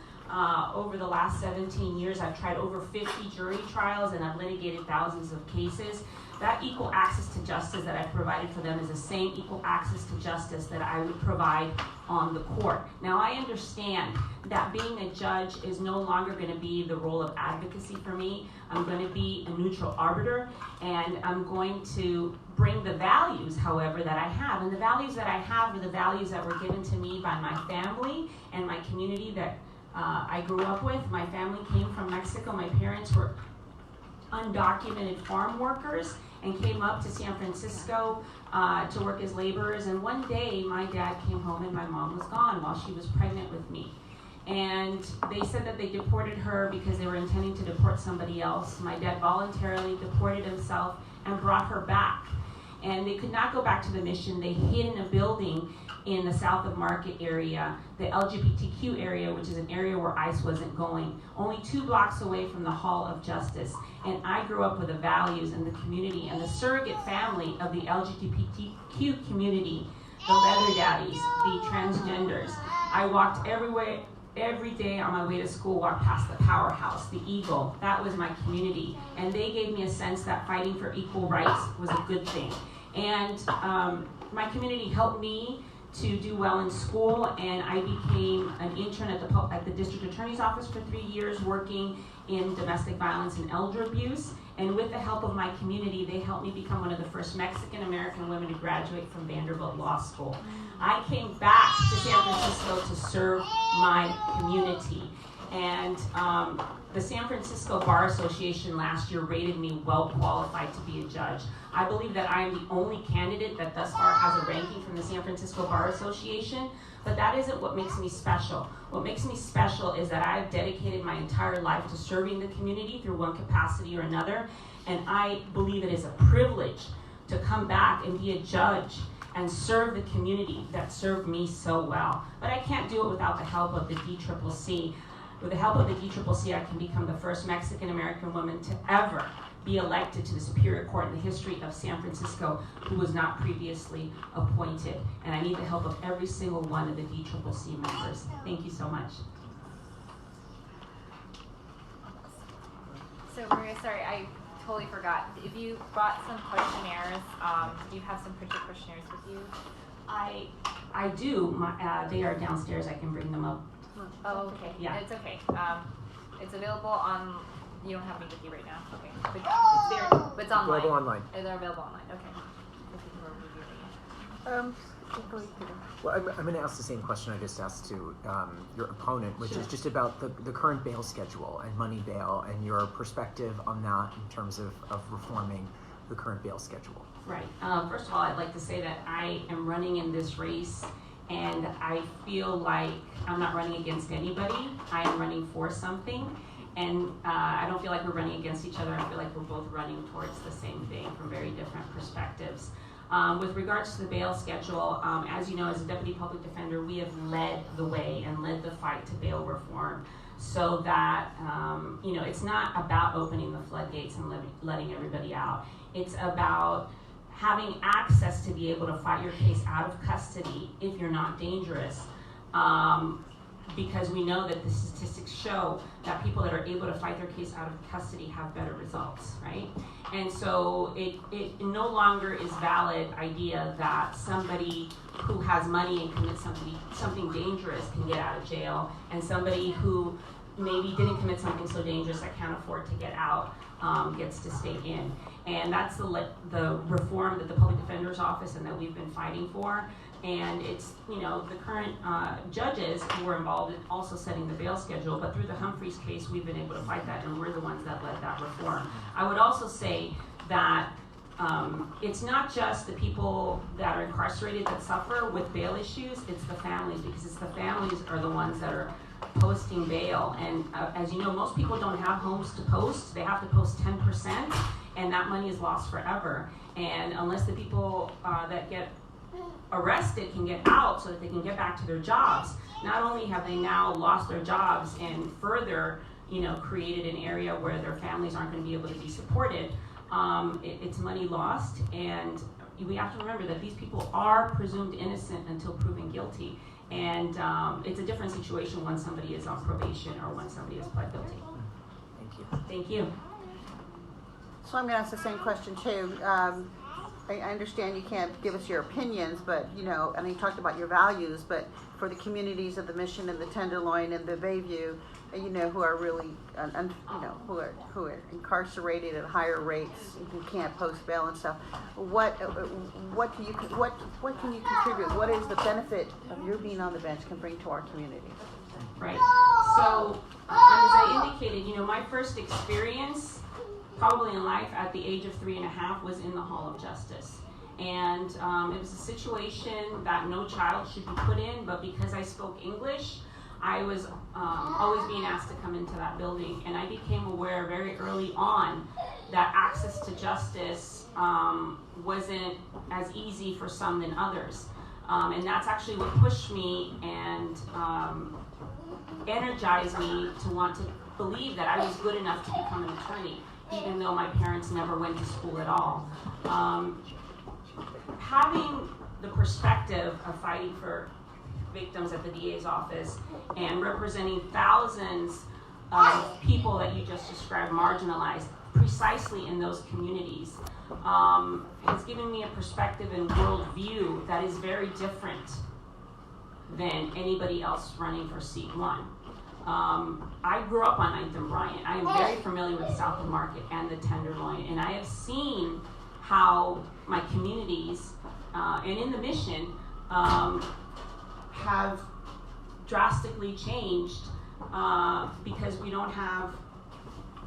Over the last 17 years, I've tried over 50 jury trials and I've litigated thousands of cases. That equal access to justice that I've provided for them is the same equal access to justice that I would provide on the court. Now, I understand that being a judge is no longer going to be the role of advocacy for me. I'm going to be a neutral arbiter, and I'm going to bring the values, however, that I have. And the values that I have are the values that were given to me by my family and my community that I grew up with. My family came from Mexico. My parents were undocumented farm workers and came up to San Francisco to work as laborers. And one day, my dad came home and my mom was gone while she was pregnant with me. And they said that they deported her because they were intending to deport somebody else. My dad voluntarily deported himself and brought her back. And they could not go back to the mission. They hid in a building in the south of Market area, the LGBTQ area, which is an area where ICE wasn't going, only 2 blocks away from the Hall of Justice. And I grew up with the values and the community and the surrogate family of the LGBTQ community, the leather daddies, the transgenders. I walked everywhere, every day on my way to school, walked past the Powerhouse, the Eagle. That was my community. And they gave me a sense that fighting for equal rights was a good thing. And my community helped me to do well in school, and I became an intern at the district attorney's office for 3 years, working in domestic violence and elder abuse. And with the help of my community, they helped me become one of the first Mexican American women to graduate from Vanderbilt Law School. I came back to San Francisco to serve my community. And the San Francisco Bar Association last year rated me well qualified to be a judge. I believe that I am the only candidate that thus far has a ranking from the San Francisco Bar Association, but that isn't what makes me special. What makes me special is that I've dedicated my entire life to serving the community through one capacity or another, and I believe it is a privilege to come back and be a judge and serve the community that served me so well. But I can't do it without the help of the DCCC. With the help of the DCCC, I can become the first Mexican American woman to ever be elected to the Superior Court in the history of San Francisco who was not previously appointed. And I need the help of every single one of the DCCC members. Thank you so much. So Maria, sorry, I totally forgot. If you brought some questionnaires, do you have some printed questionnaires with you? I do. They are downstairs. I can bring them up. Oh, okay. Yeah. It's okay. It's available on. You don't have me with you right now. Okay. But it's there. But it's online. Available online. They're available online. Okay. Well, I'm going to ask the same question I just asked to your opponent, which is just about the current bail schedule and money bail and your perspective on that in terms of reforming the current bail schedule. Right. First of all, I'd like to say that I am running in this race, and I feel like I'm not running against anybody. I am running for something, and I don't feel like we're running against each other. I feel like we're both running towards the same thing from very different perspectives. With regards to the bail schedule, as you know, as a deputy public defender, we have led the way and led the fight to bail reform, so that it's not about opening the floodgates and letting everybody out. It's about having access to be able to fight your case out of custody if you're not dangerous, because we know that the statistics show that people that are able to fight their case out of custody have better results, right? And so it no longer is valid idea that somebody who has money and commits something dangerous can get out of jail, and somebody who maybe didn't commit something so dangerous that can't afford to get out gets to stay in. And that's the reform that the Public Defender's Office and that we've been fighting for. And it's, the current judges who were involved in also setting the bail schedule, but through the Humphreys case, we've been able to fight that, and we're the ones that led that reform. I would also say that it's not just the people that are incarcerated that suffer with bail issues, it's the families, because it's the families are the ones that are posting bail. And as you know, most people don't have homes to post. They have to post 10%, and that money is lost forever. And unless the people that get arrested can get out so that they can get back to their jobs. Not only have they now lost their jobs and further, created an area where their families aren't going to be able to be supported, it's money lost, and we have to remember that these people are presumed innocent until proven guilty. And it's a different situation when somebody is on probation or when somebody has pled guilty. Thank you. Thank you. So I'm going to ask the same question too. I understand you can't give us your opinions, but and you talked about your values, but for the communities of the Mission and the Tenderloin and the Bayview, who are really, who are incarcerated at higher rates, who can't post bail and stuff, what can you contribute? What is the benefit of your being on the bench can bring to our community? Right. So, as I indicated, my first experience probably in life at the age of 3.5 was in the Hall of Justice. And it was a situation that no child should be put in, but because I spoke English, I was always being asked to come into that building. And I became aware very early on that access to justice wasn't as easy for some than others. And that's actually what pushed me and energized me to want to believe that I was good enough to become an attorney, even though my parents never went to school at all. Having the perspective of fighting for victims at the DA's office and representing thousands of people that you just described marginalized precisely in those communities has given me a perspective and worldview that is very different than anybody else running for seat 1. I grew up on 9th and Bryant. I am very familiar with South of Market and the Tenderloin, and I have seen how my communities and in the Mission have drastically changed because we don't have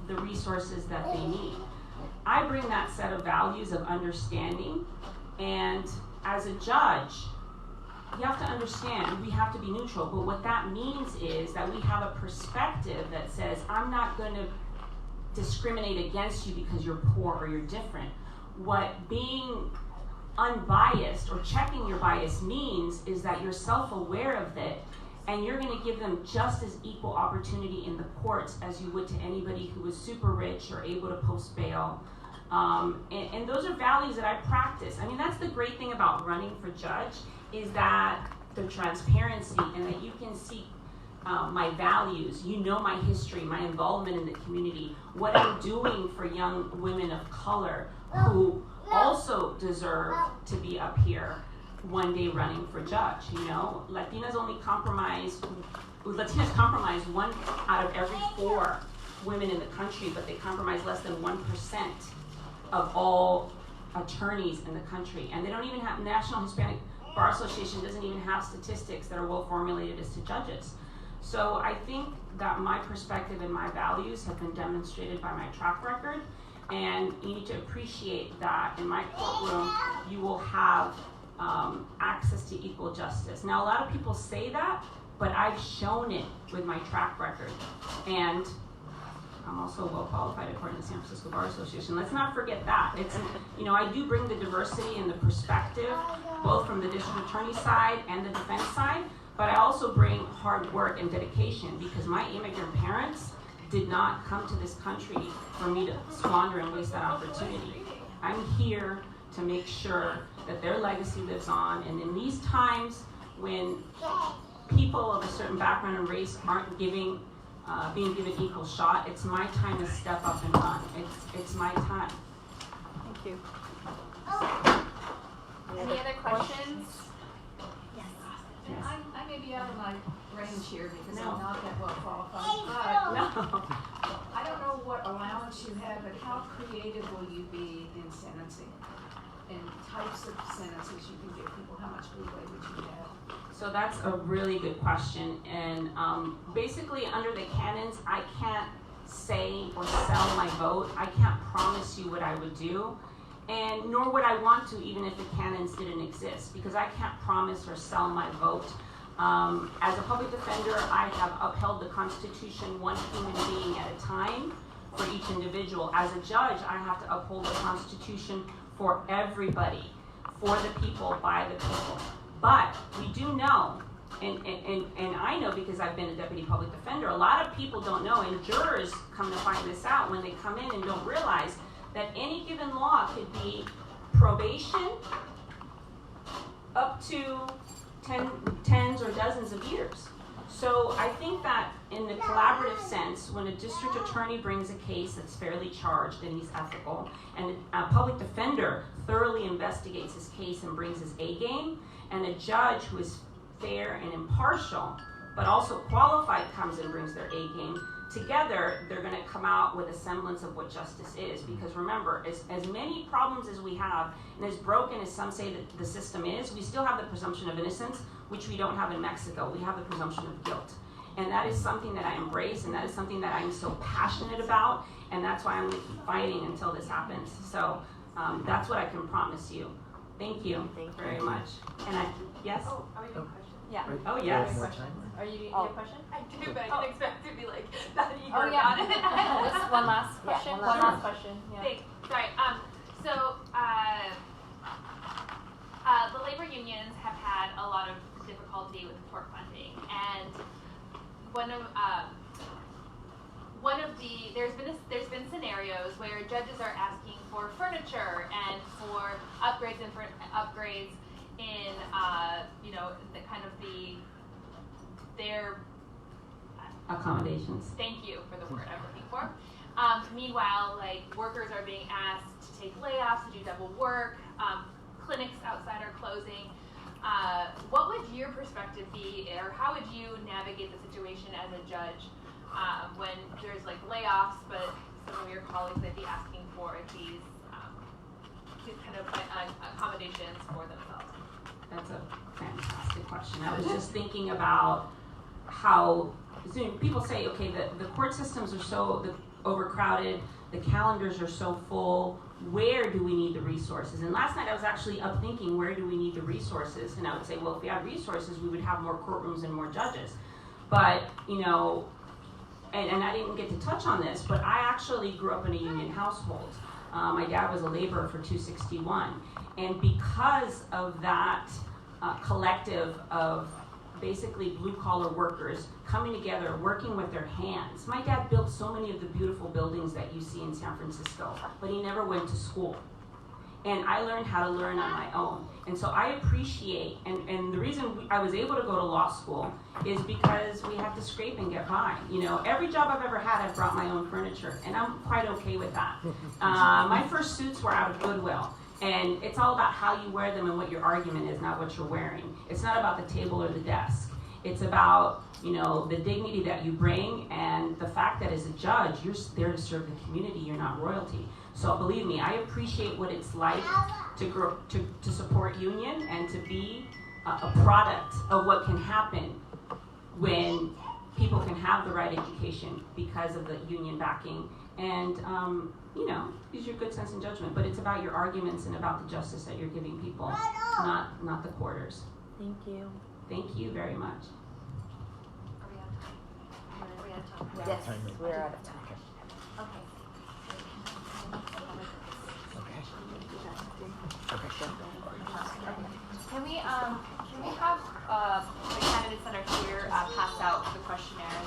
the resources that they need. I bring that set of values of understanding, and as a judge, you have to understand, we have to be neutral, but what that means is that we have a perspective that says, I'm not going to discriminate against you because you're poor or you're different. What being unbiased or checking your bias means is that you're self-aware of it, and you're going to give them just as equal opportunity in the courts as you would to anybody who is super rich or able to post bail. And those are values that I practice. I mean, that's the great thing about running for judge, is that the transparency and that you can see my values, my history, my involvement in the community, what I'm doing for young women of color who also deserve to be up here one day running for judge. Latinas compromise 1 out of every 4 women in the country, but they compromise less than 1% of all attorneys in the country. And they don't even have, National Hispanic Bar Association doesn't even have statistics that are well formulated as to judges. So I think that my perspective and my values have been demonstrated by my track record, and you need to appreciate that in my courtroom you will have access to equal justice. Now, a lot of people say that, but I've shown it with my track record, and I'm also well qualified according to the San Francisco Bar Association. Let's not forget that. It's, I do bring the diversity and the perspective, both from the district attorney side and the defense side, but I also bring hard work and dedication, because my immigrant parents did not come to this country for me to squander and waste that opportunity. I'm here to make sure that their legacy lives on, and in these times when people of a certain background and race aren't being given equal shot, it's my time to step up and run. It's my time. Thank you. Any other questions? Yes. I may be out of my range here because I'm not that well qualified, but I don't know what allowance you have, but how creative will you be in sentencing? And types of sentences you can give people, how much leeway would you have? So that's a really good question, and basically under the canons, I can't say or sell my vote. I can't promise you what I would do, and nor would I want to, even if the canons didn't exist, because I can't promise or sell my vote. As a public defender, I have upheld the Constitution one human being at a time for each individual. As a judge, I have to uphold the Constitution for everybody, for the people, by the people. But we do know, and I know because I've been a deputy public defender, a lot of people don't know, and jurors come to find this out when they come in and don't realize that any given law could be probation up to tens or dozens of years. So I think that in the collaborative sense, when a district attorney brings a case that's fairly charged and he's ethical, and a public defender thoroughly investigates his case and brings his A game, and a judge who is fair and impartial, but also qualified, comes and brings their A game, together they're going to come out with a semblance of what justice is. Because remember, as many problems as we have, and as broken as some say that the system is, we still have the presumption of innocence, which we don't have in Mexico. We have the presumption of guilt. And that is something that I embrace, and that is something that I'm so passionate about, and that's why I'm going to keep fighting until this happens. So that's what I can promise you. Thank you very much. And yes? Oh, are we doing questions? Yeah. Oh, yes. Are you doing a question? I do, but I didn't expect to be like that eager Oh, yeah. about it. Just one last question. Yeah, one last question. Yeah. Thanks. Sorry. So the labor unions have had a lot of difficulty with court funding, and one of the there's been scenarios where judges are asking for furniture and for upgrades in the kind of their Accommodations. Thank you for the word I'm looking for. Meanwhile, like, workers are being asked to take layoffs, to do double work, clinics outside are closing. What would your perspective be, or how would you navigate the situation as a judge when there's like layoffs, but some of your colleagues might be asking for these kind of accommodations for themselves? That's a fantastic question. I was just thinking about how people say, okay, the court systems are so overcrowded, the calendars are so full, where do we need the resources? And last night I was actually up thinking, where do we need the resources? And I would say, well, if we had resources, we would have more courtrooms and more judges. But, and I didn't get to touch on this, but I actually grew up in a union household. My dad was a laborer for 261. And because of that collective of basically blue-collar workers coming together, working with their hands. My dad built so many of the beautiful buildings that you see in San Francisco, but he never went to school. And I learned how to learn on my own. And so I appreciate, and the reason I was able to go to law school is because we had to scrape and get by. Every job I've ever had, I've brought my own furniture, and I'm quite okay with that. My first suits were out of Goodwill. And it's all about how you wear them and what your argument is, not what you're wearing. It's not about the table or the desk. It's about, the dignity that you bring and the fact that as a judge, you're there to serve the community, you're not royalty. So believe me, I appreciate what it's like to support union and to be a product of what can happen when people can have the right education because of the union backing. And, use your good sense and judgment, but it's about your arguments and about the justice that you're giving people, not the quarters. Thank you. Thank you very much. Are we out of time? Yes, we're out of time. Okay. Can we have the candidates that are here pass out the questionnaire?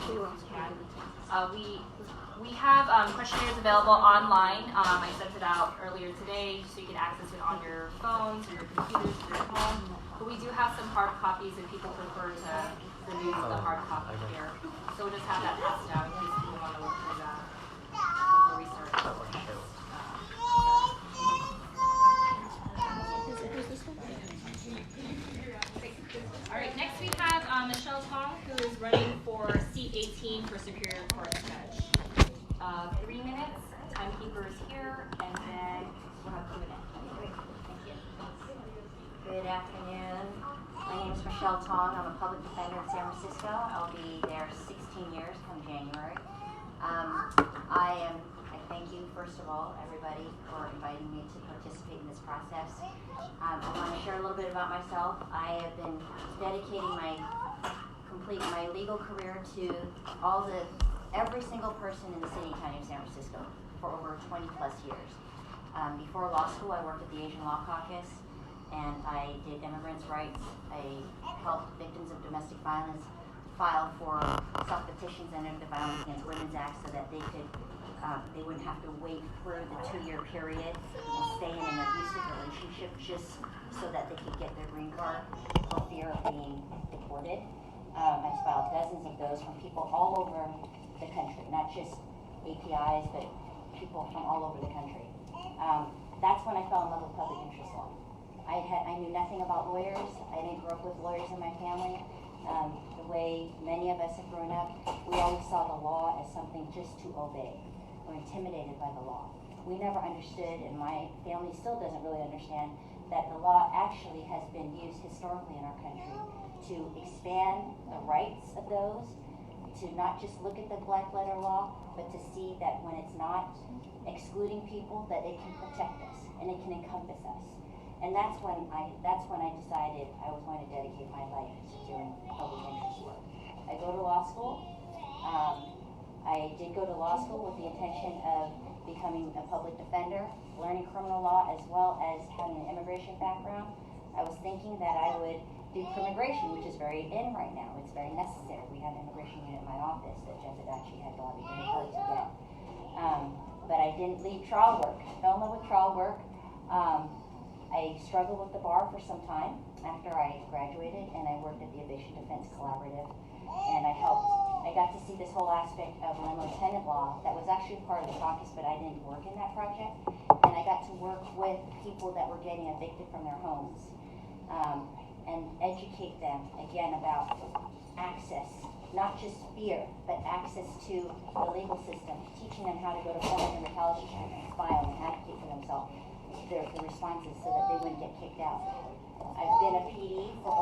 We have questionnaires available online. I sent it out earlier today, so you can access it on your phones, or your computers, or your home. But we do have some hard copies if people prefer to use the hard copy here. So we'll just have that passed out in case people want to look through that before we start. All right, next we have Michelle Tong, who is running for seat 18 for Superior Court Judge. 3 minutes, timekeeper is here, and then we'll have Q&A. Thank you. Good afternoon. My name is Michelle Tong. I'm a public defender in San Francisco. I'll be there 16 years come January. I thank you, first of all, everybody, for inviting me to participate in this process. I want to share a little bit about myself. I have been dedicating my legal career to every single person in the city and county of San Francisco for over 20 plus years. Before law school, I worked at the Asian Law Caucus, and I did immigrants' rights. I helped victims of domestic violence file for self-petitions under the Violence Against Women's Act so that they wouldn't have to wait through the 2-year period and stay in an abusive relationship just so that they could get their green card for fear of being deported. I've filed dozens of those from people all over the country, not just APIs, but people from all over the country. That's when I fell in love with public interest law. I knew nothing about lawyers. I didn't grow up with lawyers in my family. The way many of us have grown up, we always saw the law as something just to obey. We're intimidated by the law. We never understood, and my family still doesn't really understand, that the law actually has been used historically in our country to expand the rights of those, to not just look at the black letter law, but to see that when it's not excluding people, that it can protect us and it can encompass us. And that's when I decided I was going to dedicate my life to doing public interest work. I go to law school. I did go to law school with the intention of becoming a public defender, learning criminal law, as well as having an immigration background. I was thinking that I would do immigration, which is very in right now. It's very necessary. We have an immigration unit in my office that Jeff had actually had to lobby very hard to get. But I didn't leave trial work. I fell in love with trial work. I struggled with the bar for some time after I graduated, and I worked at the Eviction Defense Collaborative, and I got to see this whole aspect of landlord-tenant law that was actually part of the caucus, but I didn't work in that project, and I got to work with people that were getting evicted from their homes, and educate them, again, about access, not just fear, but access to the legal system, teaching them how to go to court and retaliation and file and advocate for themselves, the responses, so that they wouldn't get kicked out. I've been a PD for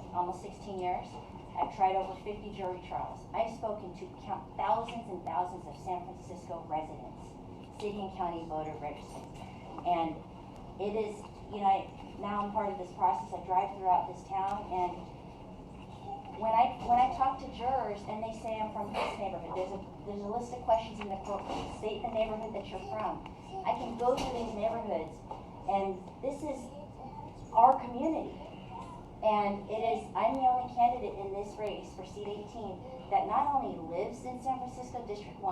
almost 16 years. I've tried over 50 jury trials. I've spoken to thousands and thousands of San Francisco residents, city and county voter registers. And it is, now I'm part of this process. I drive throughout this town, and when I talk to jurors and they say I'm from this neighborhood, there's a list of questions in the courtroom. State the neighborhood that you're from. I can go through these neighborhoods, and this is our community. And I'm the only candidate in this race for seat 18 that not only lives in San Francisco District 1,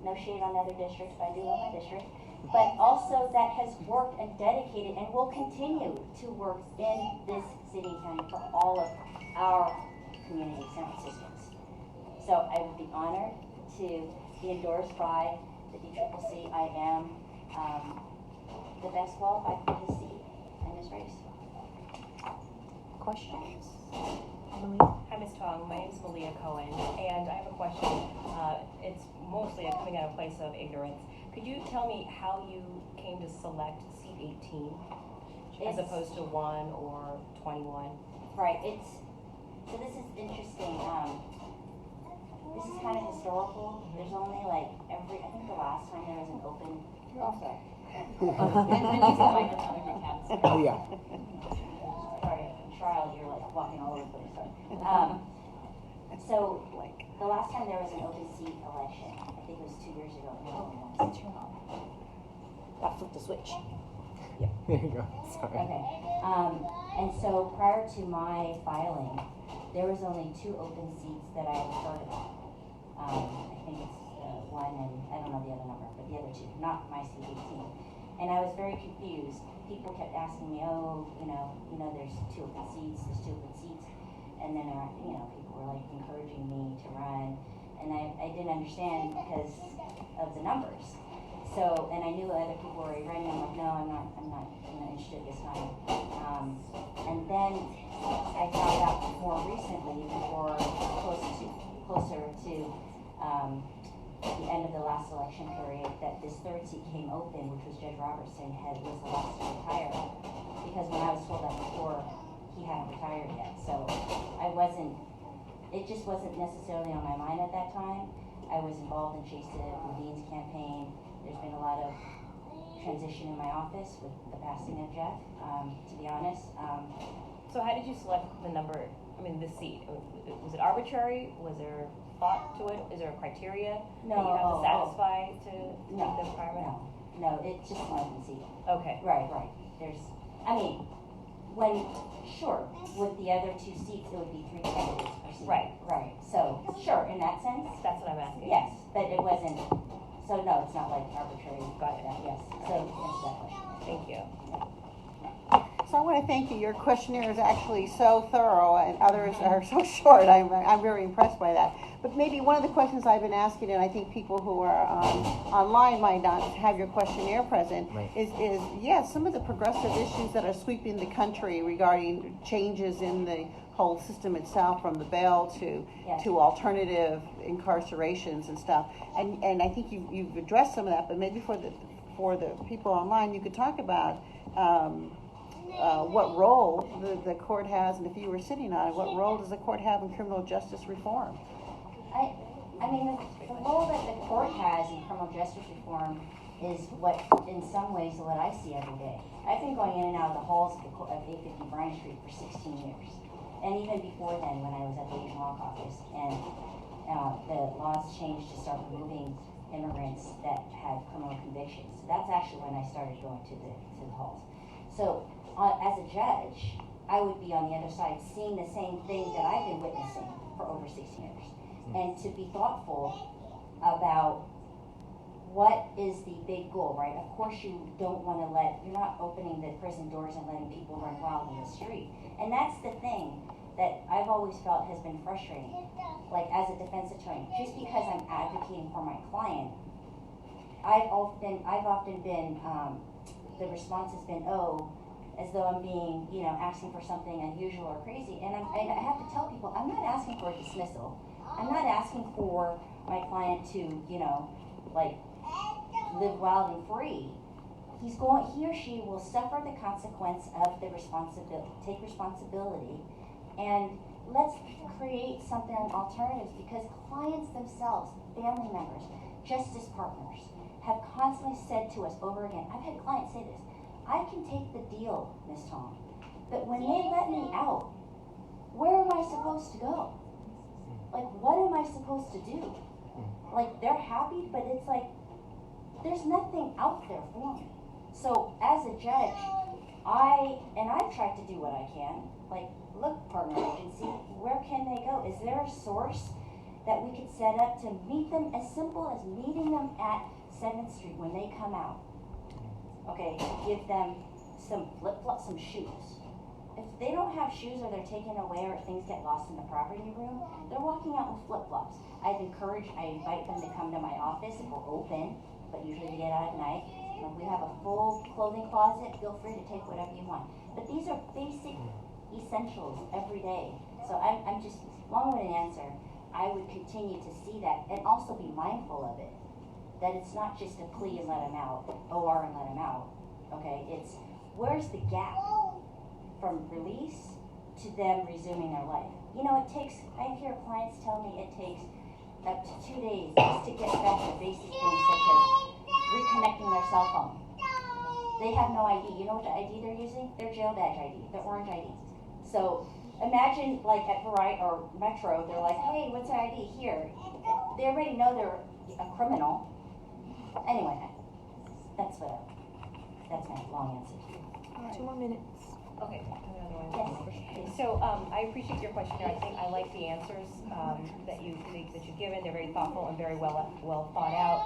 no shade on other districts, but I do love my district, but also that has worked and dedicated and will continue to work in this city and county for all of our community, San Franciscans. So I would be honored to be endorsed by the DCCC. I am the best qualified for this seat in this race. Questions? Hi, Ms. Tong. My name is Malia Cohen, and I have a question. It's mostly coming out of a place of ignorance. Could you tell me how you came to select seat 18 as opposed to 1 or 21? Right. So this is interesting. This is kind of historical. There's only I think the last time there was an open. Oh, sorry. Oh, yeah. Sorry, in trial, you're walking all over the place. So the last time there was an open seat election, I think it was 2 years ago. I flipped the switch. Yeah. There you go. Sorry. Okay. And so prior to my filing, there was only 2 open seats that I had heard about. I think it's 1 and I don't know the other number, but the other 2, not my seat 18. And I was very confused. People kept asking me, there's 2 open seats, and then people were encouraging me to run, and I didn't understand because of the numbers. So, and I knew other people were running. I'm like, no, I'm not interested this time. And then I found out more recently, closer to the end of the last election period, that this 3rd seat came open, which was Judge Robertson was the last to retire. Because when I was told that before, he hadn't retired yet. So it just wasn't necessarily on my mind at that time. I was involved in Chase Levine's campaign. There's been a lot of transition in my office with the passing of Jeff, to be honest. So how did you select the the seat? Was it arbitrary? Was there thought to it? Is there a criteria that you have to satisfy to meet the requirement? No, it's just an open seat. Okay. Right. I mean, sure, with the other 2 seats, it would be 3 candidates per seat. Right. Right, so, sure, in that sense. That's what I'm asking. Yes, but it wasn't, so no, it's not like arbitrary. Got it. Yes, so, answer that question. Thank you. So I want to thank you. Your questionnaire is actually so thorough, and others are so short. I'm very impressed by that. But maybe one of the questions I've been asking, and I think people who are online might not have your questionnaire present, Right. is yes, some of the progressive issues that are sweeping the country regarding changes in the whole system itself, from the bail to alternative incarcerations and stuff. And I think you've addressed some of that, but maybe for the people online, you could talk about what role the court has, and if you were sitting on it, what role does the court have in criminal justice reform? I mean, the role that the court has in criminal justice reform is what, in some ways, what I see every day. I've been going in and out of the halls of 850 Bryan Street for 16 years. And even before then, when I was at the Asian Law Caucus, and the laws changed to start removing immigrants that had criminal convictions. So that's actually when I started going to the halls. So as a judge, I would be on the other side seeing the same thing that I've been witnessing for over 16 years. And to be thoughtful about what is the big goal, right? Of course you don't want to you're not opening the prison doors and letting people run wild in the street. And that's the thing that I've always felt has been frustrating. Like as a defense attorney, just because I'm advocating for my client, I've often been, the response has been, as though I'm being, asking for something unusual or crazy. And I have to tell people, I'm not asking for a dismissal. I'm not asking for my client to, live wild and free. He or she will suffer the consequence of the responsibility, take responsibility, and let's create something alternatives, because clients themselves, family members, justice partners, have constantly said to us over again, I've had clients say this, I can take the deal, Ms. Tong, but when they let me out, where am I supposed to go? Like, what am I supposed to do? Like, they're happy, but it's like, there's nothing out there for me. So, as a judge, I've tried to do what I can. Like, look, partner agency, where can they go? Is there a source that we could set up to meet them, as simple as meeting them at 7th Street when they come out? Okay, give them some flip-flops, some shoes. If they don't have shoes, or they're taken away, or things get lost in the property room, they're walking out with flip-flops. I invite them to come to my office if we're open, but usually we get out at night. If we have a full clothing closet, feel free to take whatever you want. But these are basic essentials every day. So I'm just, long-winded answer, I would continue to see that and also be mindful of it. That it's not just a plea and let them out, OR and let them out, okay? It's, where's the gap from release to them resuming their life? It takes, I hear clients tell me it takes up to 2 days just to get back to basic things such as reconnecting their cell phone. They have no ID. You know what ID they're using? Their jail badge ID, their orange ID. So imagine like at Verizon or Metro, they're like, hey, what's the ID here? They already know they're a criminal. Anyway, that's my long answer. 2 more minutes. Okay. Yes. So I appreciate your questionnaire. I think I like the answers that you've given. They're very thoughtful and very well thought out.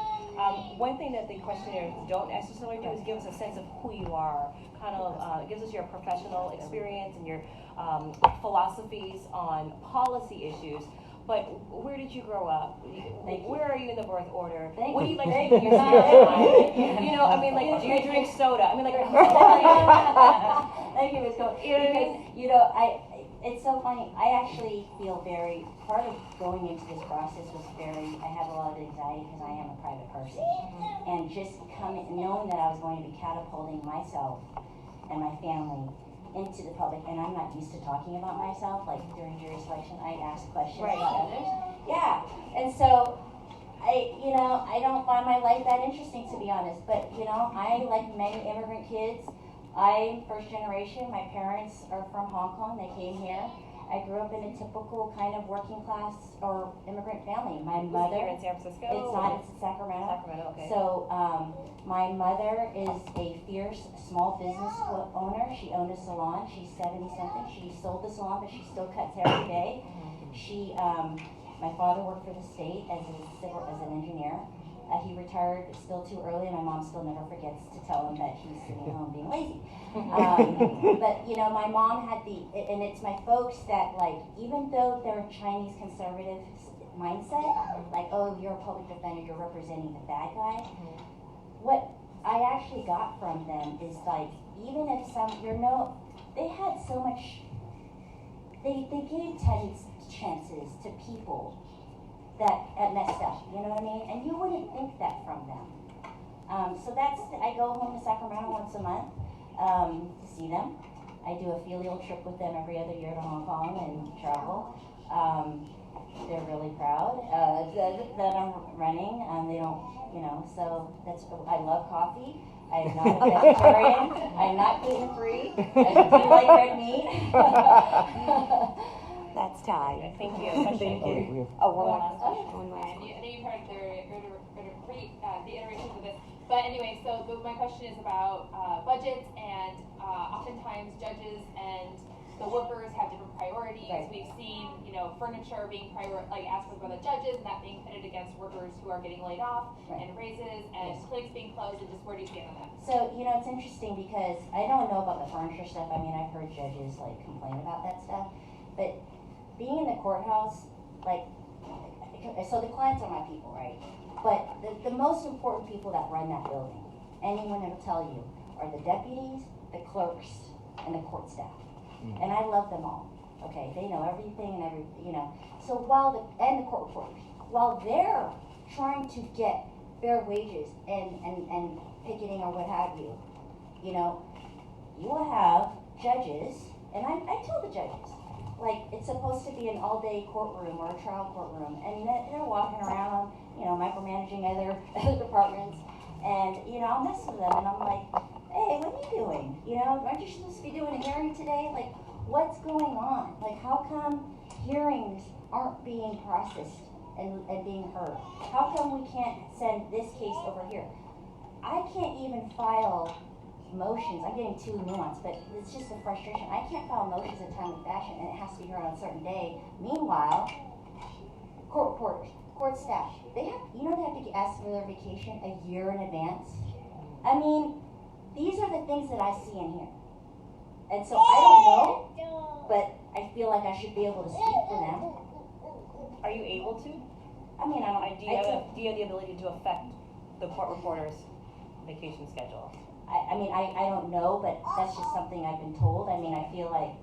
One thing that the questionnaires don't necessarily do is give us a sense of who you are. Kind of gives us your professional experience and your philosophies on policy issues. But where did you grow up? Where are you in the birth order? What do you like to do in your spare time? Do you drink soda? Thank you, Ms. Cole. It's so funny. I actually feel part of going into this process was I have a lot of anxiety because I am a private person. And just knowing that I was going to be catapulting myself and my family into the public, and I'm not used to talking about myself, like during jury selection, I ask questions about others. Yeah, and so I don't find my life that interesting, to be honest, but I, like many immigrant kids, I'm first generation. My parents are from Hong Kong, they came here, I grew up in a typical kind of working class or immigrant family. My Was it mother. here in San Francisco? It's not. It's in Sacramento. Sacramento, okay. So my mother is a fierce small business owner. She owned a salon. She's 70-something. She sold the salon, but she still cuts hair every day. She, my father worked for the state as an engineer. He retired still too early, and my mom still never forgets to tell him that he's sitting home being lazy. But you know, my mom had and it's my folks that, like, even though they're Chinese conservative mindset, like, oh, you're a public defender, you're representing the bad guy. What I actually got from them is, like, even if they had so much, they gave chances to people that messed up, you know what I mean? And you wouldn't think that from them. So I go home to Sacramento once a month to see them. I do a filial trip with them every other year to Hong Kong and travel. They're really proud that I'm running. They don't, you know, so I love coffee. I'm not a vegetarian. I'm not gluten-free. I do like red meat. That's tied. Thank you. Thank you. Oh, one last question. And I know you've heard the iterations of this, but anyway, so my question is about budgets, and oftentimes judges and the workers have different priorities. Right. We've seen, you know, furniture being asked for by the judges, and that being pitted against workers who are getting laid off, Right. and raises, and clinics being closed, and just where do you stand on that? So, you know, it's interesting because I don't know about the furniture stuff. I mean, I've heard judges, like, complain about that stuff, but being in the courthouse, like, so the clients are my people, right? But the most important people that run that building, anyone will tell you, are the deputies, the clerks, and the court staff. And I love them all. Okay, they know everything and you know. So and the court reporters, while they're trying to get fair wages and picketing or what have you, you know, you will have judges, and I tell the judges, like, it's supposed to be an all-day courtroom or a trial courtroom, and they're walking around, you know, micromanaging other departments, and, you know, I'll mess with them, and I'm like, hey, what are you doing? You know, aren't you supposed to be doing a hearing today? Like, what's going on? Like, how come hearings aren't being processed and being heard? How come we can't send this case over here? I can't even file motions. I'm getting too nuanced, but it's just a frustration. I can't file motions in timely fashion, and it has to be heard on a certain day. Meanwhile, court reporters, court staff, they have to ask for their vacation a year in advance. I mean, these are the things that I see in here. And so I don't know, but I feel like I should be able to speak for them. Are you able to? I mean, do you have the ability to affect the court reporter's vacation schedule? I mean, I don't know, but that's just something I've been told. I mean, I feel like,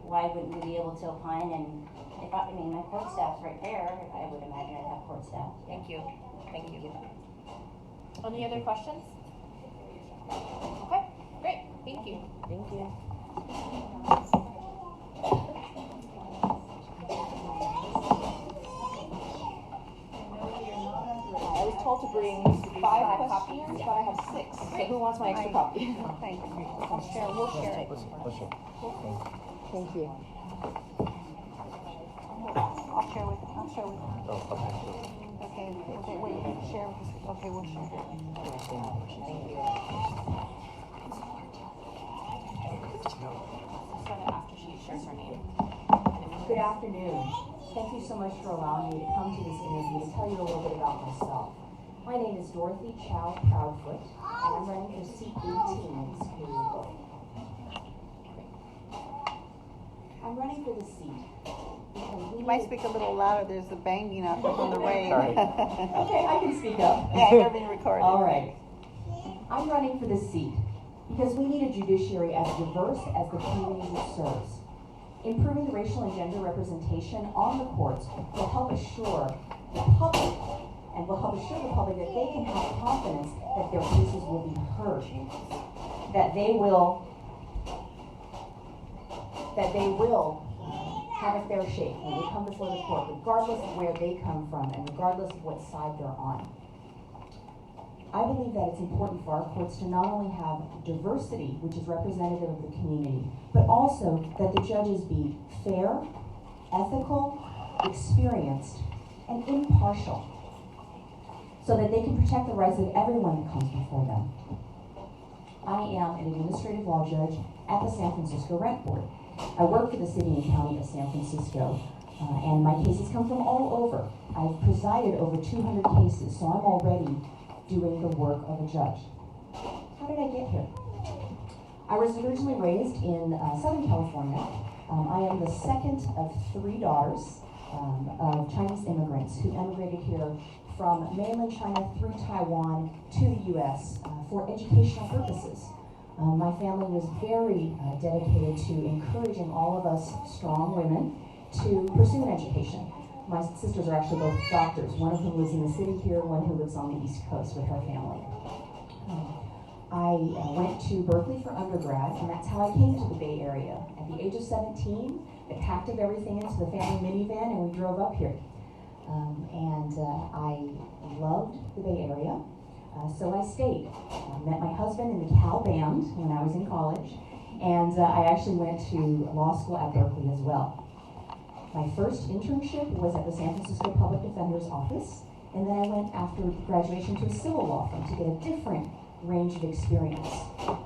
why wouldn't we be able to opine? And I mean, my court staff's right there. I would imagine I'd have court staff. Thank you. Thank you. Any other questions? Okay, great. Thank you. Thank you. I was told to bring 5 copies, but I have 6. So who wants my extra copy? Thank you. We'll share it. Thank you. I'll share with you. Okay, wait, share with us. Okay, we'll share. Thank you. After she shares her name. Good afternoon. Thank you so much for allowing me to come to this interview to tell you a little bit about myself. My name is Dorothy Chow Proudfoot, and I'm running for seat 18 in Superior Court. I'm running for the seat because You might speak a little louder. There's the banging out there from the rain. Okay, I can speak up. Yeah, you're being recorded. All right. I'm running for the seat because we need a judiciary as diverse as the communities it serves. Improving racial and gender representation on the courts will help assure the public that they can have confidence that their cases will be heard, that they will have a fair shake when they come before the court, regardless of where they come from and regardless of what side they're on. I believe that it's important for our courts to not only have diversity, which is representative of the community, but also that the judges be fair, ethical, experienced, and impartial, so that they can protect the rights of everyone that comes before them. I am an administrative law judge at the San Francisco Rent Board. I work for the city and county of San Francisco, and my cases come from all over. I've presided over 200 cases, so I'm already doing the work of a judge. How did I get here? I was originally raised in Southern California. I am the second of 3 daughters of Chinese immigrants who emigrated here from mainland China through Taiwan to the U.S. For educational purposes. My family was very dedicated to encouraging all of us strong women to pursue an education. My sisters are actually both doctors, one of whom lives in the city here, one who lives on the East Coast with her family. I went to Berkeley for undergrad, and that's how I came to the Bay Area. At the age of 17, I packed up everything into the family minivan and we drove up here. I loved the Bay Area, so I stayed. Met my husband in the Cal Band when I was in college, and I actually went to law school at Berkeley as well. My first internship was at the San Francisco Public Defender's Office, and then I went after graduation to a civil law firm to get a different range of experience.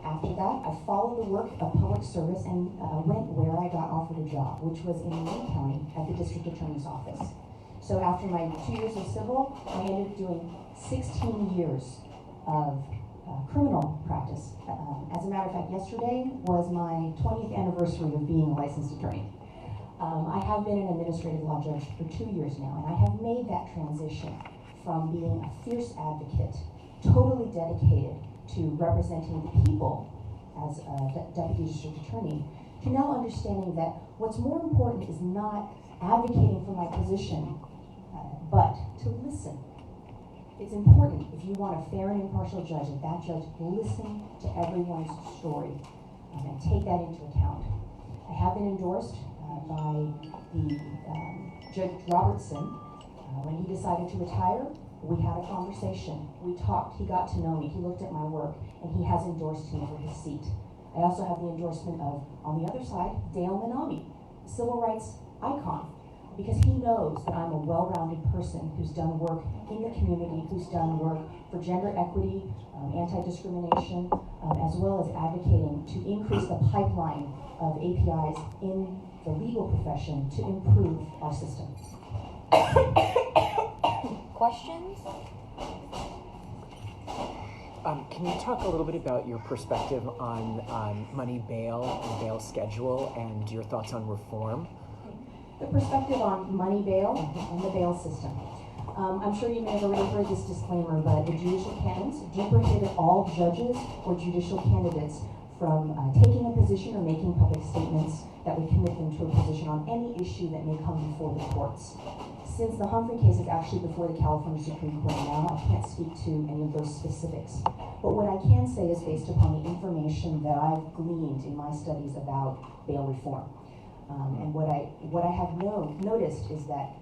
After that, I followed the work of public service and went where I got offered a job, which was in Lee County at the District Attorney's Office. So after my 2 years of civil, I ended up doing 16 years of criminal practice. As a matter of fact, yesterday was my 20th anniversary of being a licensed attorney. I have been an administrative law judge for 2 years now, and I have made that transition from being a fierce advocate, totally dedicated to representing the people as a deputy district attorney, to now understanding that what's more important is not advocating for my position, but to listen. It's important, if you want a fair and impartial judge, that judge listen to everyone's story and take that into account. I have been endorsed by the Judge Robertson. When he decided to retire, we had a conversation. We talked, he got to know me, he looked at my work, and he has endorsed me for his seat. I also have the endorsement of, on the other side, Dale Manami, civil rights icon, because he knows that I'm a well-rounded person who's done work in the community, who's done work for gender equity, anti-discrimination, as well as advocating to increase the pipeline of APIs in the legal profession to improve our system. Questions? Can you talk a little bit about your perspective on money bail and bail schedule and your thoughts on reform? The perspective on money bail and the bail system. I'm sure you may have already heard this disclaimer, but the judicial canons do prohibit all judges or judicial candidates from taking a position or making public statements that would commit them to a position on any issue that may come before the courts. Since the Humphrey case is actually before the California Supreme Court now, I can't speak to any of those specifics. But what I can say is based upon the information that I've gleaned in my studies about bail reform. And what I have noticed is that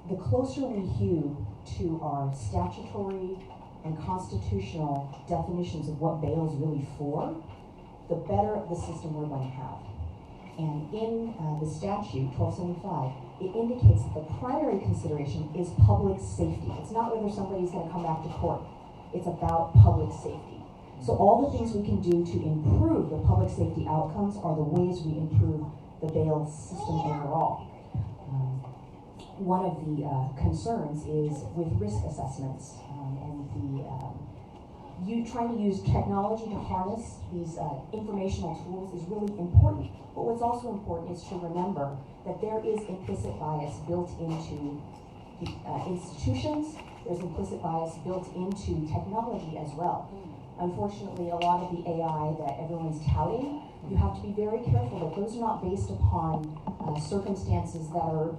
the closer we hew to our statutory and constitutional definitions of what bail is really for, the better the system we're going to have. And in the statute, 1275, it indicates that the primary consideration is public safety. It's not whether somebody's going to come back to court. It's about public safety. So all the things we can do to improve the public safety outcomes are the ways we improve the bail system overall. One of the concerns is with risk assessments and trying to use technology to harness these informational tools is really important. But what's also important is to remember that there is implicit bias built into the institutions. There's implicit bias built into technology as well. Unfortunately, a lot of the AI that everyone's touting, you have to be very careful that those are not based upon circumstances that are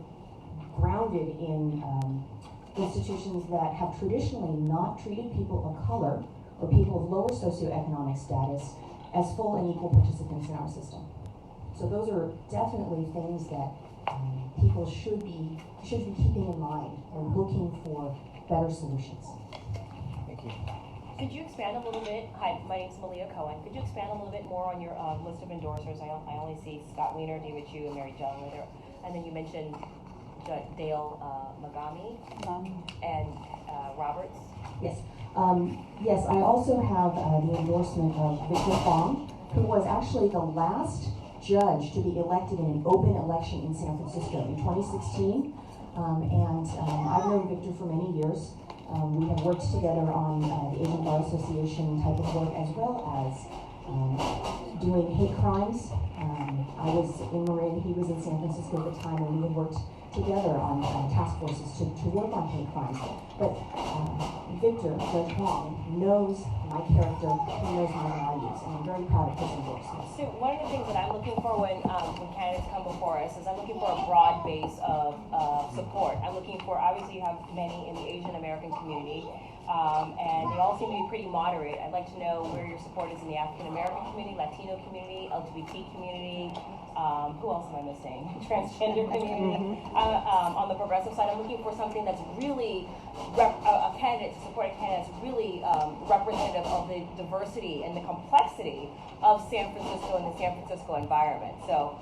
grounded in institutions that have traditionally not treated people of color or people of lower socioeconomic status as full and equal participants in our system. So those are definitely things that people should be keeping in mind and looking for better solutions. Thank you. Could you expand a little bit? Hi, my name's Malia Cohen. Could you expand a little bit more on your list of endorsers? I only see Scott Wiener, David Chu, and Mary Jo there. And then you mentioned Dale Magami and Roberts. Yes. Yes, I also have the endorsement of Victor Fong, who was actually the last judge to be elected in an open election in San Francisco in 2016. I've known Victor for many years. We have worked together on the Asian Bar Association type of work, as well as doing hate crimes. I was in Marin, he was in San Francisco at the time, and we had worked together on task forces to work on hate crimes. But Victor, Judge Wong, knows my character, he knows my values, and I'm very proud of his endorsement. So one of the things that I'm looking for when candidates come before us is I'm looking for a broad base of support. I'm looking for, obviously you have many in the Asian American community, and they all seem to be pretty moderate. I'd like to know where your support is in the African American community, Latino community, LGBT community, who else am I missing? Transgender community. On the progressive side, I'm looking for something that's really, a candidate, to support a candidate that's really representative of the diversity and the complexity of San Francisco and the San Francisco environment. So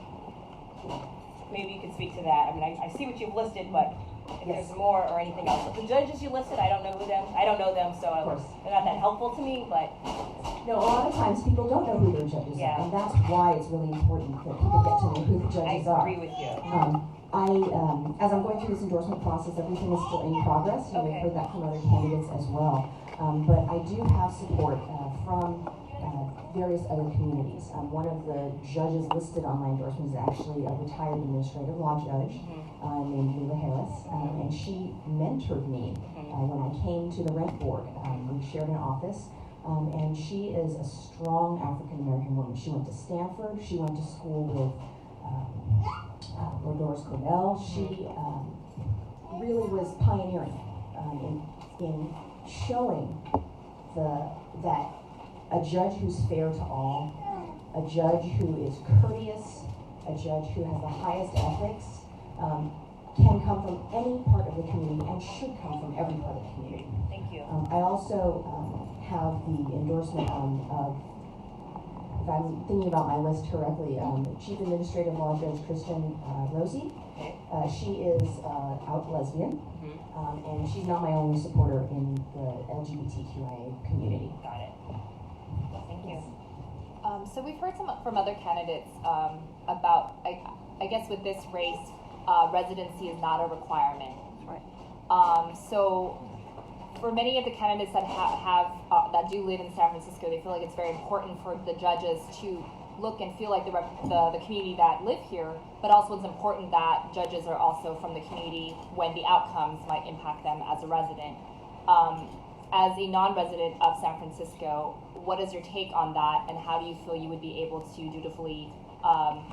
maybe you could speak to that. I mean, I see what you've listed, but if there's more or anything else. The judges you listed, I don't know them, so they're not that helpful to me, but. No, a lot of times people don't know who their judges are, and that's why it's really important that people get to know who the judges are. I agree with you. As I'm going through this endorsement process, everything is still in progress. You may have heard that from other candidates as well. But I do have support from various other communities. One of the judges listed on my endorsement is actually a retired administrative law judge named Leila Harris, and she mentored me when I came to the rent board. We shared an office. And she is a strong African-American woman. She went to Stanford. She went to school with Doris Cordell. She really was pioneering in showing that a judge who's fair to all, a judge who is courteous, a judge who has the highest ethics, can come from any part of the community and should come from every part of the community. Thank you. I also have the endorsement of, if I'm thinking about my list correctly, Chief Administrative Law Judge Kristen Rosie. She is out lesbian, and she's not my only supporter in the LGBTQIA community. Got it. Thank you. So we've heard from other candidates about, I guess with this race, residency is not a requirement. Right. So for many of the candidates that that do live in San Francisco, they feel like it's very important for the judges to look and feel like the community that live here, but also it's important that judges are also from the community when the outcomes might impact them as a resident. As a non-resident of San Francisco, what is your take on that, and how do you feel you would be able to dutifully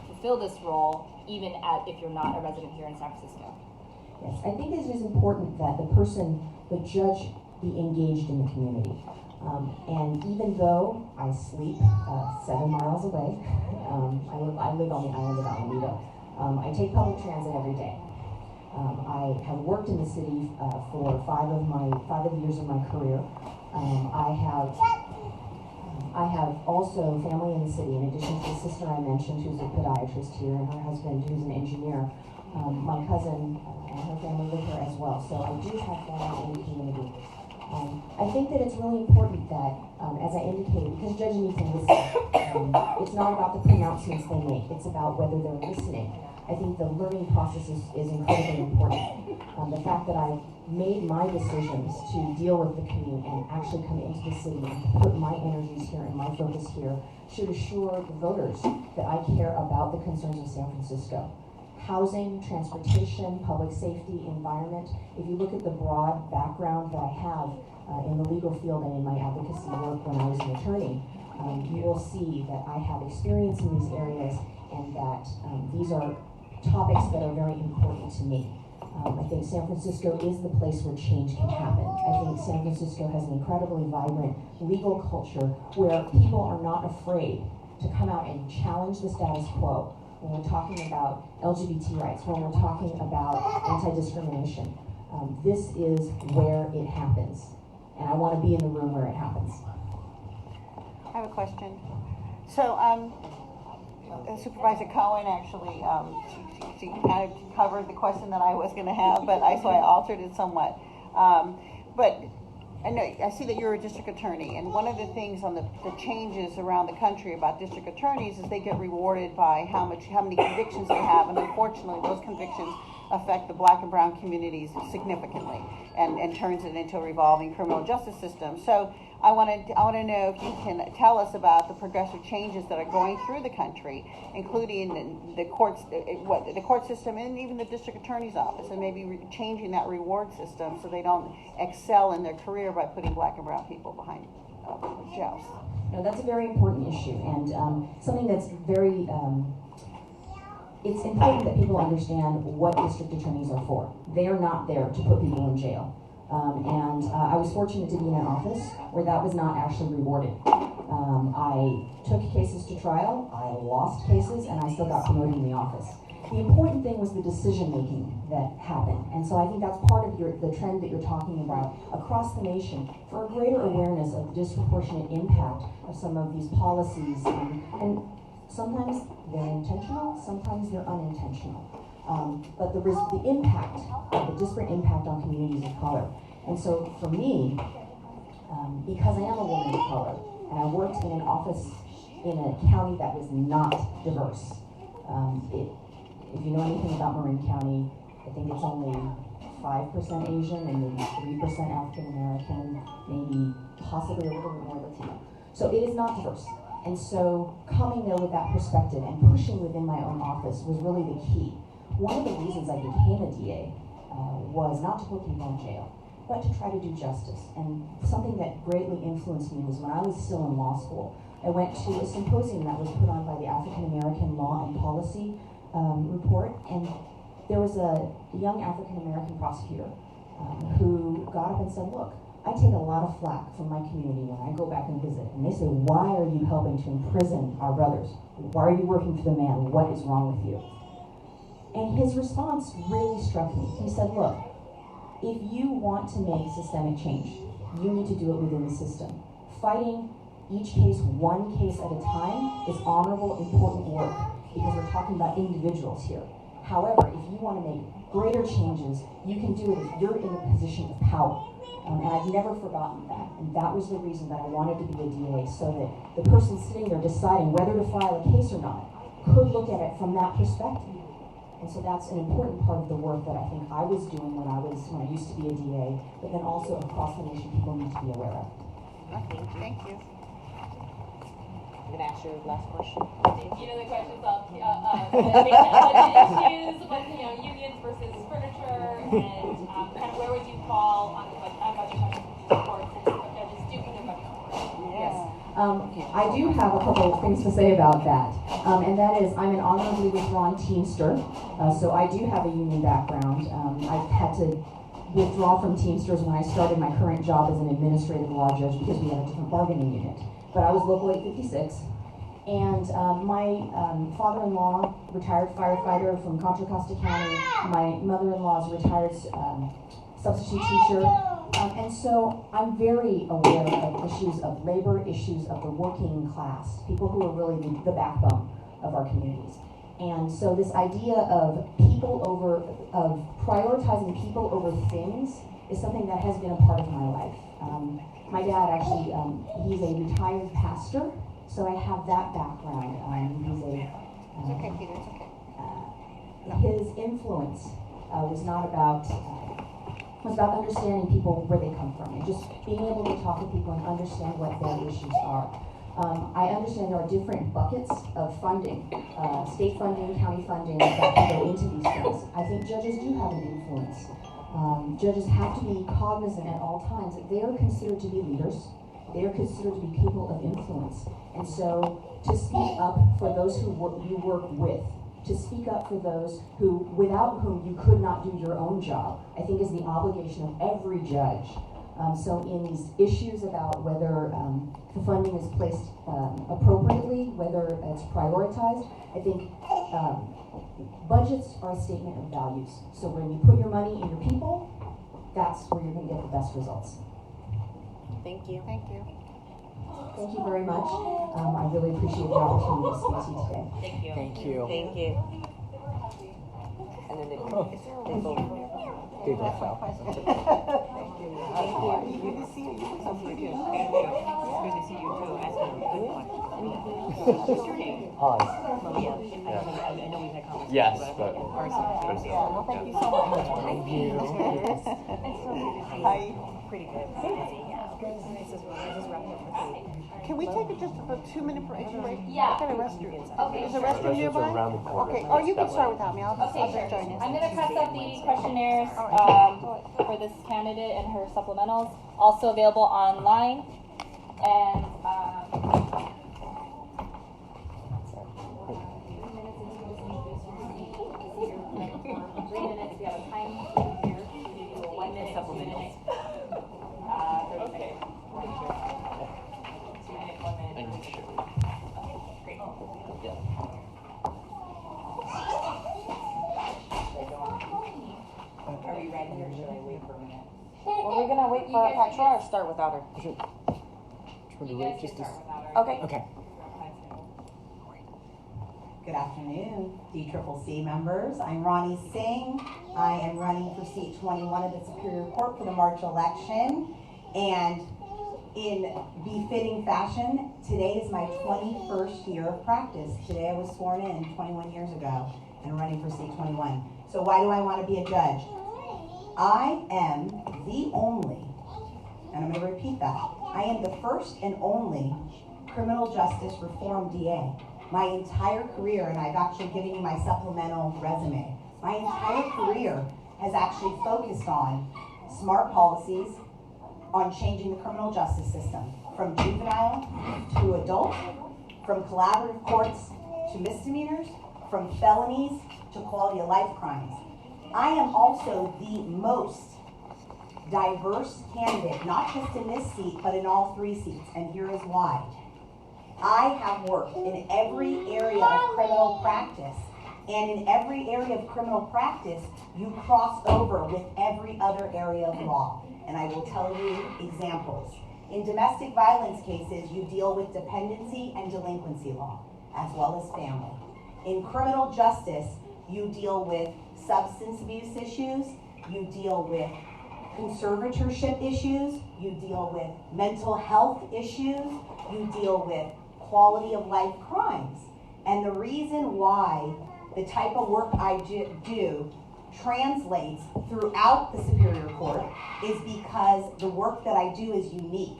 fulfill this role, even if you're not a resident here in San Francisco? Yes, I think it is important that the judge be engaged in the community. And even though I sleep 7 miles away, I live on the island of Alameda, I take public transit every day. I have worked in the city for 5 of the years of my career. I have also family in the city, in addition to the sister I mentioned, who's a podiatrist here, and her husband, who's an engineer. My cousin and her family live here as well, so I do have family in the community. I think that it's really important that, as I indicated, because judges need to listen. It's not about the pronouncements they make, it's about whether they're listening. I think the learning process is incredibly important. The fact that I've made my decisions to deal with the commute and actually come into the city and put my energies here and my focus here should assure the voters that I care about the concerns of San Francisco. Housing, transportation, public safety, environment. If you look at the broad background that I have in the legal field and in my advocacy work when I was an attorney, you will see that I have experience in these areas and that these are topics that are very important to me. I think San Francisco is the place where change can happen. I think San Francisco has an incredibly vibrant legal culture where people are not afraid to come out and challenge the status quo. When we're talking about LGBT rights, when we're talking about anti-discrimination, this is where it happens. and I want to be in the room where it happens. I have a question. So, Supervisor Cohen actually, she kind of covered the question that I was going to have, but so I altered it somewhat. But I know I see that you're a district attorney, and one of the things on the changes around the country about district attorneys is they get rewarded by how many convictions they have, and unfortunately, those convictions affect the black and brown communities significantly, and turns it into a revolving criminal justice system. So I want to know if you can tell us about the progressive changes that are going through the country, including the courts, the court system, and even the district attorney's office, and maybe changing that reward system so they don't excel in their career by putting black and brown people behind jails. No, that's a very important issue, and something that's very. It's important that people understand what district attorneys are for. They are not there to put people in jail. I was fortunate to be in an office where that was not actually rewarded. I took cases to trial, I lost cases, and I still got promoted in the office. The important thing was the decision making that happened. And so I think that's part of the trend that you're talking about across the nation for a greater awareness of the disproportionate impact of some of these policies. And sometimes they're intentional, sometimes they're unintentional. But the impact, the disparate impact on communities of color. And so for me, because I am a woman of color, and I worked in an office in a county that was not diverse, if you know anything about Marin County, I think it's only 5% Asian and maybe 3% African American, maybe possibly a little bit more Latino. So it is not diverse. And so coming there with that perspective and pushing within my own office was really the key. One of the reasons I became a DA was not to put people in jail, but to try to do justice. And something that greatly influenced me was when I was still in law school, I went to a symposium that was put on by the African American Law and Policy report, and there was a young African American prosecutor who got up and said, look, I take a lot of flack from my community when I go back and visit, and they say, why are you helping to imprison our brothers? Why are you working for the man? What is wrong with you? And his response really struck me. He said, look, if you want to make systemic change, you need to do it within the system. Fighting each case one case at a time is honorable, important work, because we're talking about individuals here. However, if you want to make greater changes, you can do it if you're in a position of power. And I've never forgotten that. And that was the reason that I wanted to be a DA, so that the person sitting there deciding whether to file a case or not could look at it from that perspective. And so that's an important part of the work that I think I was doing when I used to be a DA, but then also across the nation people need to be aware of. Okay, thank you. I'm going to ask your last question. You know the questions of budget issues, but unions versus furniture, and kind of where would you fall on the budget question reports and judges doing their budget reports? Yes. I do have a couple of things to say about that, and that is I'm an honorably withdrawn Teamster, so I do have a union background. I've had to withdraw from Teamsters when I started my current job as an administrative law judge because we have a different bargaining unit. But I was Local 856, and my father-in-law, retired firefighter from Contra Costa County. My mother-in-law is a retired substitute teacher. And so I'm very aware of issues of labor, issues of the working class, people who are really the backbone of our communities. And so this idea of prioritizing people over things is something that has been a part of my life. My dad actually, he's a retired pastor, so I have that background. He's It's okay, Peter, it's okay. His influence was about understanding people where they come from and just being able to talk to people and understand what their issues are. I understand there are different buckets of funding, state funding, county funding that can go into these things. I think judges do have an influence. Judges have to be cognizant at all times that they are considered to be leaders. They are considered to be people of influence. And so to speak up for those who you work with, to speak up for those without whom you could not do your own job, I think is the obligation of every judge. So in these issues about whether the funding is placed appropriately, whether it's prioritized, I think budgets are a statement of values. So when you put your money in your people, that's where you're going to get the best results. Thank you. Thank you. Thank you very much. I really appreciate the opportunity to speak to you today. Thank you. Thank you. Thank you. And then they both. They both fell. Thank you. Good to see you. You look so pretty. Thank you. It's good to see you too. As a good one. What's your name? Hans. Maria. I know we've had conversations. Yes, but but in person. Well, thank you so much. Thank you. It's so good to see you. Hi. Pretty good. Busy. This is wrapping up for food. Can we take just a 2-minute break? Yeah. What kind of restroom? Okay, Is the sure. restroom nearby? around the corner. Okay, or you can start without me. I'll Okay, just sure. join you. I'm going to press up the questionnaires for this candidate and her supplementals, also available online. And 3 minutes, we have a time here. We do a 1 minute, 2 minutes. 30 seconds. 2 minute, 1 minute. And you should. Great. Are we ready or should I wait for a minute? Well, we're gonna wait for Petra or start without her? Should we You wait guys just can to... start without her. Okay. Okay. Good afternoon, DCCC members. I'm Ronnie Singh. I am running for seat 21 of the Superior Court for the March election. And in befitting fashion, today is my 21st year of practice. Today I was sworn in 21 years ago and running for seat 21. So why do I want to be a judge? I am the only, and I'm going to repeat that, I am the first and only criminal justice reform DA. My entire career, and I've actually given you my supplemental resume, my entire career has actually focused on smart policies, on changing the criminal justice system, from juvenile to adult, from collaborative courts to misdemeanors, from felonies to quality of life crimes. I am also the most diverse candidate, not just in this seat, but in all 3 seats, and here is why. I have worked in every area of criminal practice, and in every area of criminal practice, you cross over with every other area of law. And I will tell you examples. In domestic violence cases, you deal with dependency and delinquency law, as well as family. In criminal justice, you deal with substance abuse issues, you deal with conservatorship issues, you deal with mental health issues, you deal with quality of life crimes. And the reason why the type of work I do translates throughout the Superior Court is because the work that I do is unique.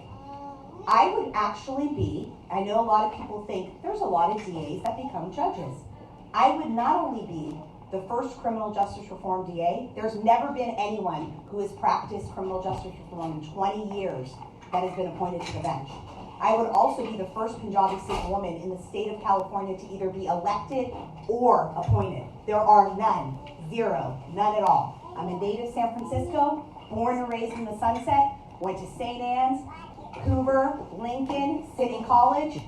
I would actually be, I know a lot of people think there's a lot of DAs that become judges. I would not only be the first criminal justice reform DA, there's never been anyone who has practiced criminal justice reform in 20 years that has been appointed to the bench. I would also be the first Punjabi Sikh woman in the state of California to either be elected or appointed. There are none, 0, none at all. I'm a native San Francisco, born and raised in the Sunset, went to St. Anne's, Hoover, Lincoln, City College,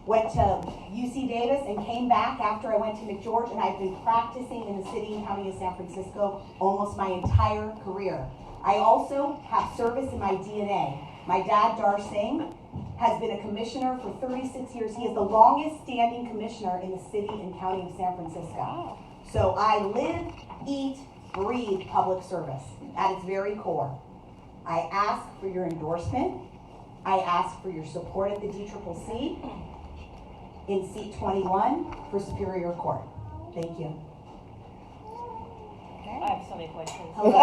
went to UC Davis and came back after I went to McGeorge, and I've been practicing in the city and county of San Francisco almost my entire career. I also have service in my DNA. My dad, Dar Singh, has been a commissioner for 36 years. He is the longest standing commissioner in the city and county of San Francisco. So I live, eat, breathe public service at its very core. I ask for your endorsement. I ask for your support at the DCCC in seat 21 for Superior Court. Thank you. I have so many questions. Hello.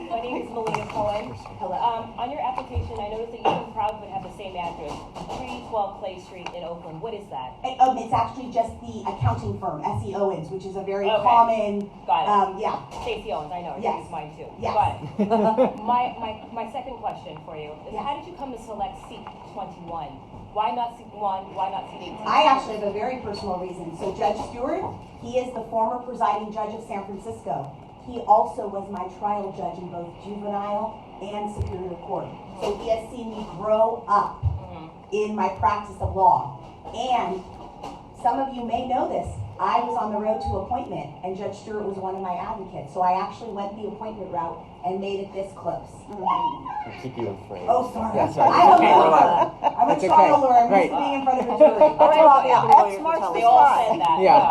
My name is Malia Cohen. Hello. On your application, I noticed that you and Proudfoot have the same address, 312 Clay Street in Oakland. What is that? It's actually just the accounting firm, S.E. Owens, which is a very common. Got it. Yeah. Stacey Owens, I know. Yes. She's mine too. Yes. Got it. my second question for you is, how did you come to select seat 21? Why not seat 1? Why not seat 18? I actually have a very personal reason. So Judge Stewart, he is the former presiding judge of San Francisco. He also was my trial judge in both juvenile and Superior Court. So he has seen me grow up in my practice of law. And some of you may know this, I was on the road to appointment, and Judge Stewart was one of my advocates. So I actually went the appointment route and made it this close. I keep you afraid. Oh, sorry. Yeah, sorry. I'm a Okay, lawyer. I'm a It's trial okay. lawyer. I'm Right. used to being in front of a jury. All right, well, yeah, X marks the They all spot. said that. Yeah.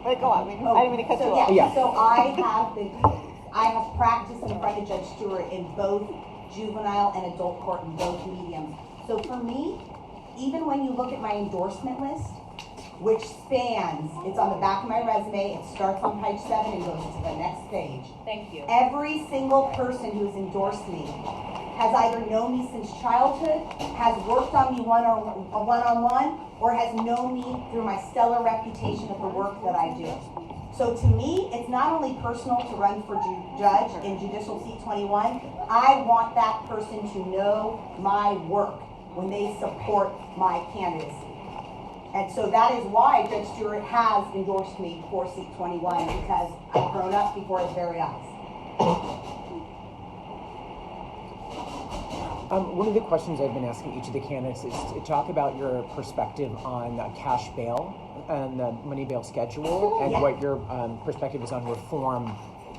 But go on, I didn't mean to cut you off. Yeah. So I have practiced in front of Judge Stewart in both juvenile and adult court in both mediums. So for me, even when you look at my endorsement list, which spans, it's on the back of my resume, it starts on page 7 and goes to the next page. Thank you. Every single person who has endorsed me has either known me since childhood, has worked on me one-on-one, or has known me through my stellar reputation of the work that I do. So to me, it's not only personal to run for judge in Judicial Seat 21, I want that person to know my work when they support my candidacy. And so that is why Judge Stewart has endorsed me for Seat 21, because I've grown up before his very eyes. One of the questions I've been asking each of the candidates is to talk about your perspective on cash bail and the money bail schedule, and what your perspective is on reform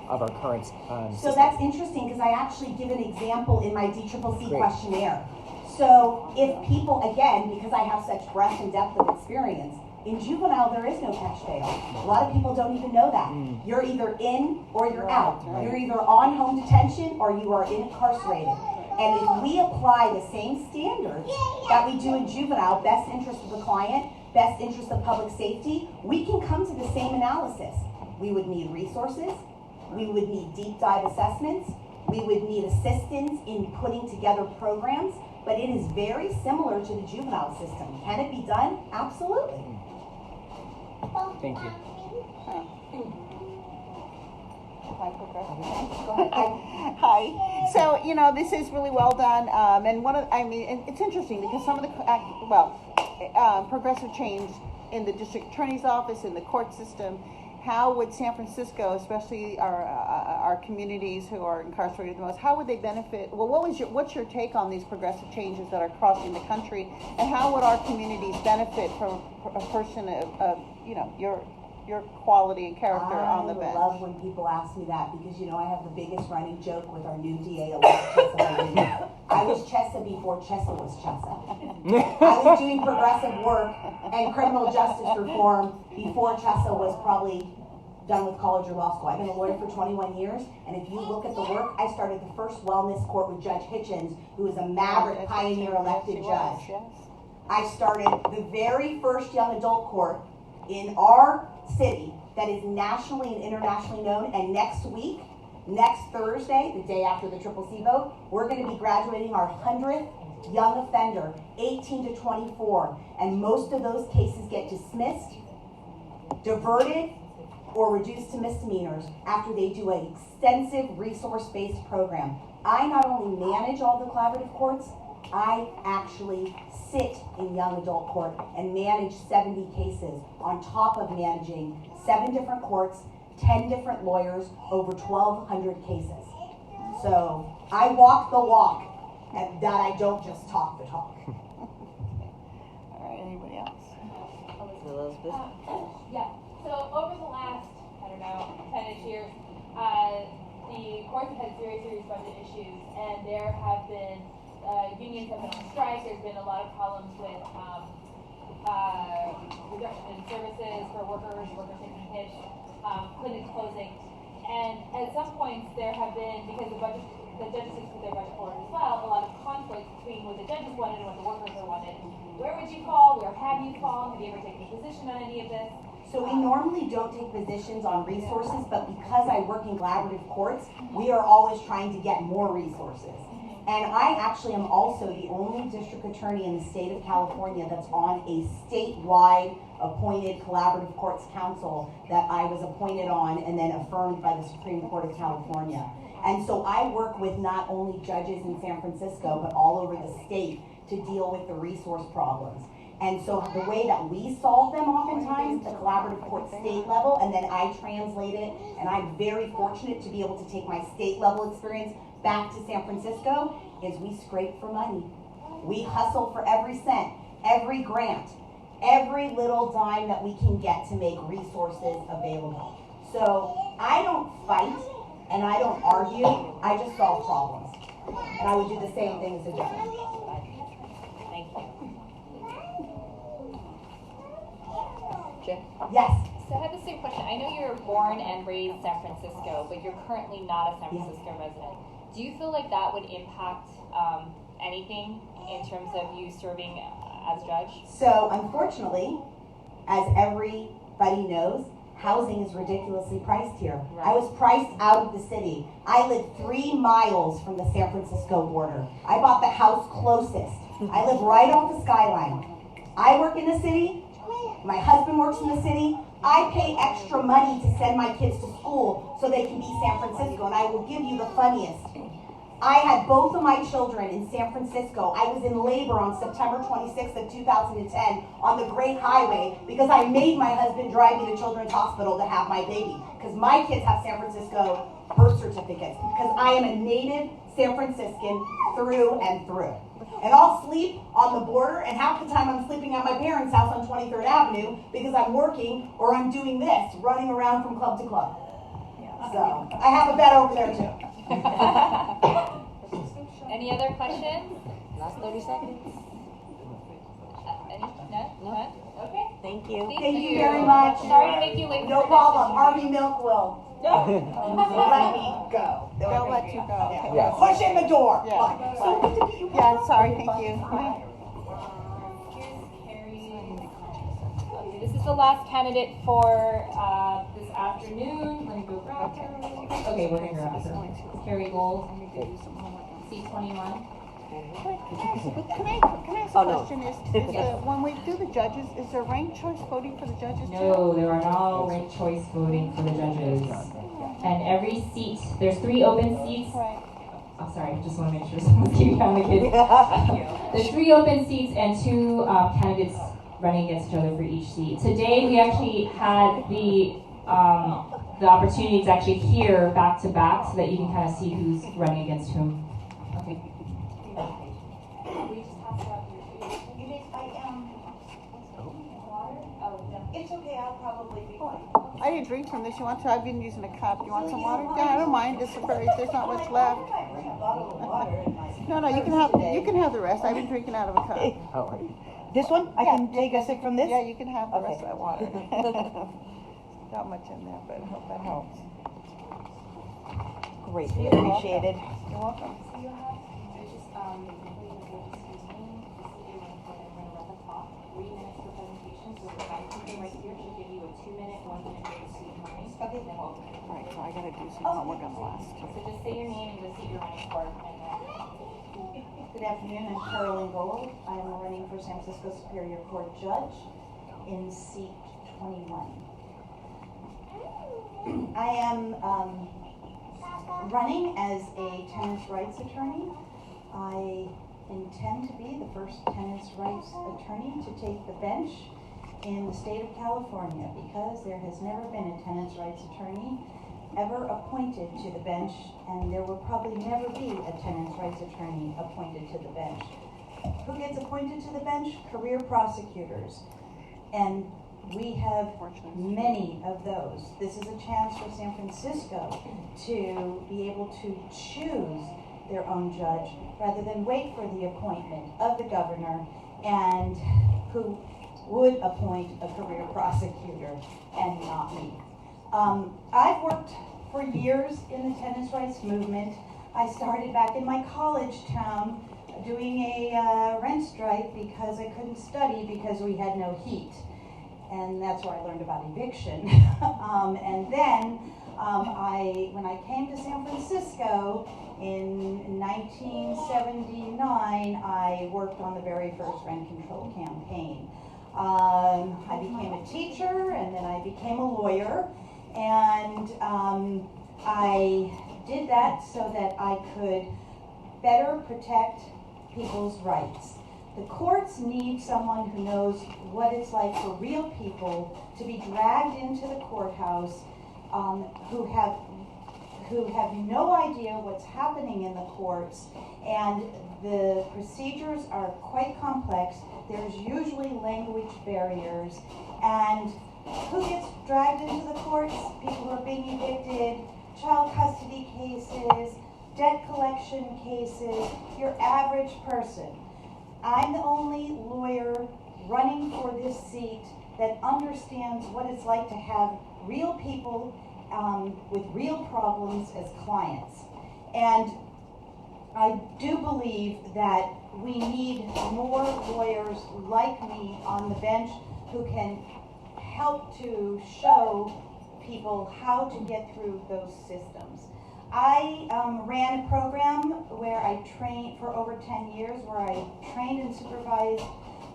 of our current So system. that's interesting, because I actually give an example in my DCCC questionnaire. So if people, again, because I have such breadth and depth of experience, in juvenile there is no cash bail. A lot of people don't even know that. You're either in or you're out. You're either on home detention or you are incarcerated. And if we apply the same standards that we do in juvenile, best interest of the client, best interest of public safety, we can come to the same analysis. We would need resources, we would need deep dive assessments, we would need assistance in putting together programs, but it is very similar to the juvenile system. Can it be done? Absolutely. Thank you. Hi. So, this is really well done. And it's interesting because some of the, progressive change in the district attorney's office, in the court system, how would San Francisco, especially our communities who are incarcerated the most, how would they benefit? Well, what's your take on these progressive changes that are crossing the country, and how would our communities benefit from a person of your quality and character on the bench? I love when people ask me that, because I have the biggest running joke with our new DA-elect, Chessa Levine. I was Chessa before Chessa was Chessa. I was doing progressive work and criminal justice reform before Chessa was probably done with college or law school. I've been a lawyer for 21 years, and if you look at the work, I started the first wellness court with Judge Hitchens, who is a maverick pioneer elected judge. I started the very first young adult court in our city that is nationally and internationally known, and next Thursday, the day after the CCC vote, we're going to be graduating our 100th young offender, 18 to 24, and most of those cases get dismissed, diverted, or reduced to misdemeanors after they do an extensive resource-based program. I not only manage all the collaborative courts, I actually sit in young adult court and manage 70 cases on top of managing 7 different courts, 10 different lawyers, over 1,200 cases. So I walk the walk, and that I don't just talk the talk. All right, anybody else? Elizabeth? Yeah, so over the last, 10-ish years, the courts have had serious budget issues, and there have been, unions have been on strike. There's been a lot of problems with reduction in services for workers taking hits, clinics closing. And at some points there have been, because the judges put their budget forward as well, a lot of conflict between what the judges wanted and what the workers wanted. Where would you fall? Where have you fallen? Have you ever taken a position on any of this? So we normally don't take positions on resources, but because I work in collaborative courts, we are always trying to get more resources. And I actually am also the only district attorney in the state of California that's on a statewide appointed collaborative courts council that I was appointed on and then affirmed by the Supreme Court of California. And so I work with not only judges in San Francisco, but all over the state to deal with the resource problems. And so the way that we solve them oftentimes, the collaborative court state level, and then I translate it, and I'm very fortunate to be able to take my state level experience back to San Francisco, is we scrape for money. We hustle for every cent. every grant, every little dime that we can get to make resources available. So I don't fight and I don't argue, I just solve problems. And I would do the same thing as a judge. Thank you. Yes. So I have the same question. I know you were born and raised San Francisco, but you're currently not a San Francisco resident. Do you feel like that would impact anything in terms of you serving as judge? So unfortunately, as everybody knows, housing is ridiculously priced here. Right. I was priced out of the city. I live 3 miles from the San Francisco border. I bought the house closest. I live right off the skyline. I work in the city. My husband works in the city. I pay extra money to send my kids to school so they can be San Francisco. And I will give you the funniest. I had both of my children in San Francisco. I was in labor on September 26th of 2010 on the Great Highway because I made my husband drive me to Children's Hospital to have my baby. Because my kids have San Francisco birth certificates. Because I am a native San Franciscan through and through. And I'll sleep on the border, and half the time I'm sleeping at my parents' house on 23rd Avenue because I'm working or I'm doing this, running around from club to club. So I have a bed over there too. Any other questions? Last 30 seconds. Any? No? Okay. Thank you. Thank you very much. Sorry to make you late. No problem. Army Milk will let me go. They'll let you go. Okay. Yeah. Push in the door. Yeah. Bye. So good to meet you. Yeah, sorry, thank you. This is the last candidate for this afternoon. Let me go back. Okay, we're gonna go. Carrie Gold, C21. Can I ask a question? When we do the judges, is there ranked choice voting for the judges too? No, there are no ranked choice voting for the judges. And every seat, there's 3 open seats. I'm sorry, I just want to make sure someone's keeping on the kids. There's 3 open seats and 2 candidates running against each other for each seat. Today we actually had the opportunity to actually hear back to back so that you can kind of see who's running against whom. Okay. It's okay, I'll probably be fine. I didn't drink from this. You want to? I've been using a cup. You want some water? Yeah, I don't mind. There's not much left. No, you can have the rest. I've been drinking out of a cup. This one? I can take a sip from this? Yeah, you can have the rest of that water. Not much in there, but I hope that helps. Greatly appreciated. You're welcome. Okay. Alright, so I gotta do some homework on the last two. So just say your name and the seat you're running for. Good afternoon, I'm Carolyn Gold. I am running for San Francisco Superior Court Judge in seat 21. I am running as a tenants' rights attorney. I intend to be the first tenants' rights attorney to take the bench in the state of California because there has never been a tenants' rights attorney ever appointed to the bench, and there will probably never be a tenants' rights attorney appointed to the bench. Who gets appointed to the bench? Career prosecutors. And we have many of those. This is a chance for San Francisco to be able to choose their own judge rather than wait for the appointment of the governor and who would appoint a career prosecutor and not me. I've worked for years in the tenants' rights movement. I started back in my college town doing a rent strike because I couldn't study because we had no heat. And that's where I learned about eviction. And then when I came to San Francisco in 1979, I worked on the very first rent control campaign. I became a teacher, and then I became a lawyer, and I did that so that I could better protect people's rights. The courts need someone who knows what it's like for real people to be dragged into the courthouse, who have no idea what's happening in the courts, and the procedures are quite complex there's usually language barriers, and who gets dragged into the courts? People who are being evicted, child custody cases, debt collection cases, your average person. I'm the only lawyer running for this seat that understands what it's like to have real people with real problems as clients. And I do believe that we need more lawyers like me on the bench who can help to show people how to get through those systems. I ran a program where I trained for over 10 years, where I trained and supervised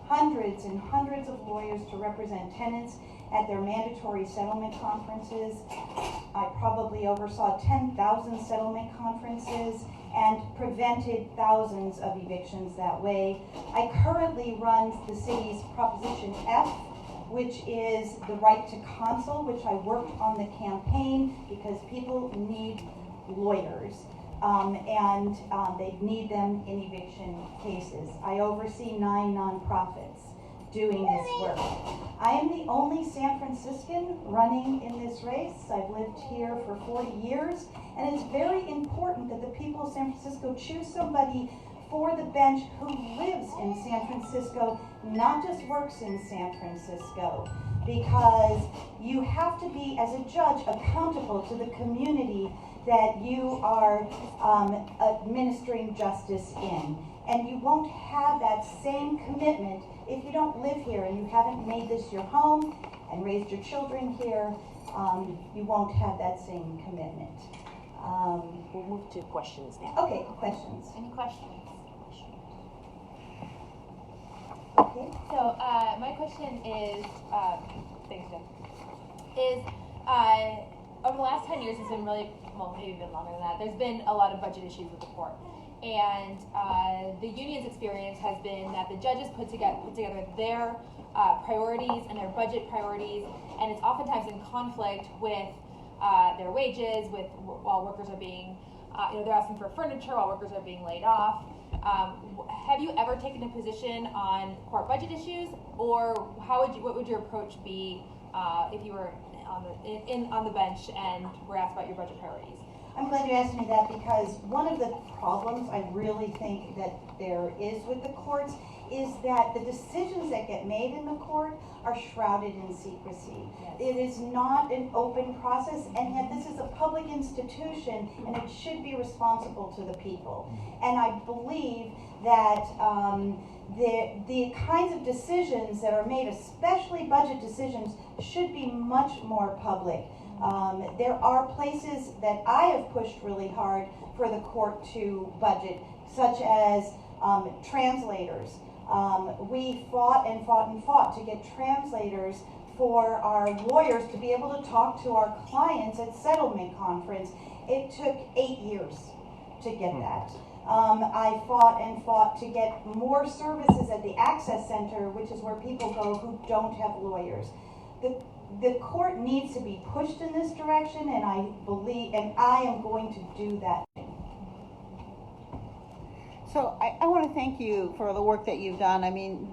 hundreds and hundreds of lawyers to represent tenants at their mandatory settlement conferences. I probably oversaw 10,000 settlement conferences and prevented thousands of evictions that way. I currently run the city's Proposition F, which is the right to counsel, which I worked on the campaign because people need lawyers, and they need them in eviction cases. I oversee 9 nonprofits doing this work. I am the only San Franciscan running in this race. I've lived here for 40 years, and it's very important that the people of San Francisco choose somebody for the bench who lives in San Francisco, not just works in San Francisco, because you have to be, as a judge, accountable to the community that you are administering justice in. And you won't have that same commitment if you don't live here and you haven't made this your home and raised your children here. You won't have that same commitment. We'll move to questions now. Okay, questions. Any questions? Okay. So my question is, thanks, Jen, is over the last 10 years, it's been really, well, maybe even longer than that, there's been a lot of budget issues with the court. And the union's experience has been that the judges put together their priorities and their budget priorities, and it's oftentimes in conflict with their wages, while workers are being, they're asking for furniture while workers are being laid off. Have you ever taken a position on court budget issues, or what would your approach be if you were on the bench and were asked about your budget priorities? I'm glad you asked me that, because one of the problems I really think that there is with the courts is that the decisions that get made in the court are shrouded in secrecy. Yes. It is not an open process, and yet this is a public institution, and it should be responsible to the people. And I believe that the kinds of decisions that are made, especially budget decisions, should be much more public. There are places that I have pushed really hard for the court to budget, such as translators. We fought and fought and fought to get translators for our lawyers to be able to talk to our clients at settlement conference. It took 8 years to get that. I fought and fought to get more services at the Access Center, which is where people go who don't have lawyers. The court needs to be pushed in this direction, and I believe, and I am going to do that. So I want to thank you for the work that you've done. I mean,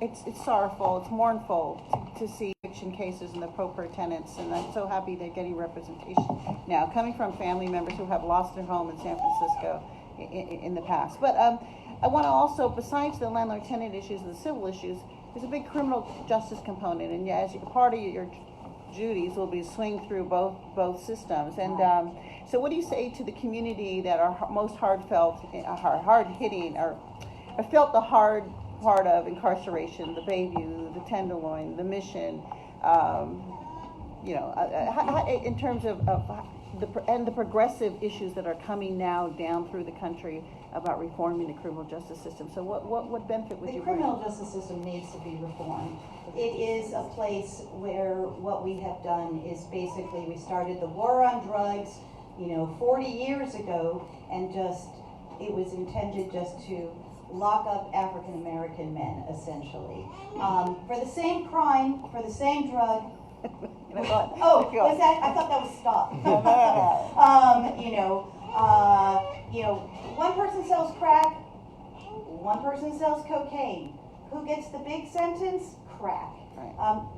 it's sorrowful, it's mournful to see eviction cases and the pro-per tenants, and I'm so happy they're getting representation now, coming from family members who have lost their home in San Francisco in the past. But I want to also, besides the landlord-tenant issues and the civil issues, there's a big criminal justice component, and as part of your duties will be swing through both systems. And so what do you say to the community that are most hard-hitting, or felt the hard part of incarceration, the Bayview, the Tenderloin, the Mission, in terms of the progressive issues that are coming now down through the country about reforming the criminal justice system. So what benefit would you bring? The criminal justice system needs to be reformed. It is a place where what we have done is basically we started the war on drugs, 40 years ago, and it was intended just to lock up African American men, essentially. For the same crime, for the same drug. Was that? I thought that was stop. One person sells crack, one person sells cocaine. Who gets the big sentence? Crack. Right.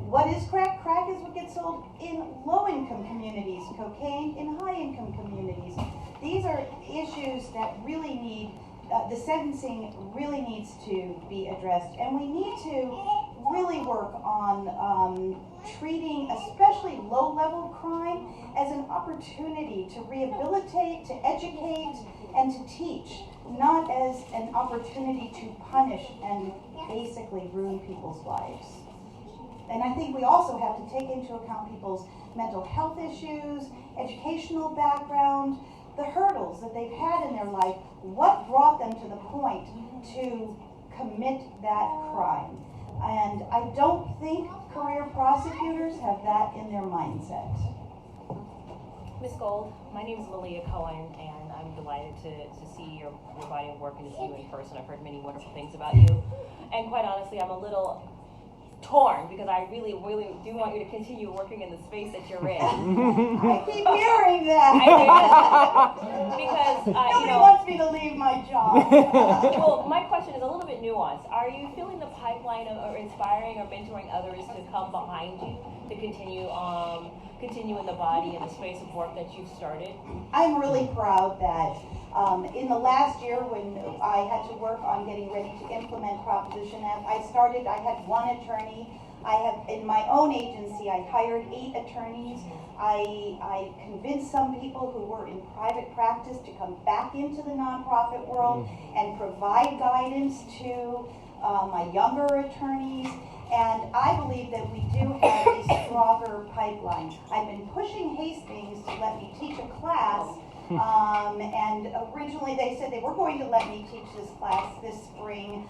What is crack? Crack is what gets sold in low-income communities, cocaine in high-income communities. These are issues that really need, the sentencing really needs to be addressed, and we need to really work on treating especially low-level crime as an opportunity to rehabilitate, to educate, and to teach, not as an opportunity to punish and basically ruin people's lives. And I think we also have to take into account people's mental health issues, educational background, the hurdles that they've had in their life, what brought them to the point to commit that crime. And I don't think career prosecutors have that in their mindset. Ms. Gold, my name is Malia Cohen, and I'm delighted to see your body of work and to see you in person. I've heard many wonderful things about you. And quite honestly, I'm a little torn because I really, really do want you to continue working in the space that you're in. I keep hearing that. Because nobody wants me to leave my job. Well, my question is a little bit nuanced. Are you feeling the pipeline of, or inspiring or mentoring others to come behind you to continue in the body and the space of work that you've started? I'm really proud that in the last year when I had to work on getting ready to implement Proposition F, I had one attorney. In my own agency, I hired 8 attorneys. I convinced some people who were in private practice to come back into the nonprofit world and provide guidance to my younger attorneys. And I believe that we do have a stronger pipeline. I've been pushing Hastings to let me teach a class. And originally they said they were going to let me teach this class this spring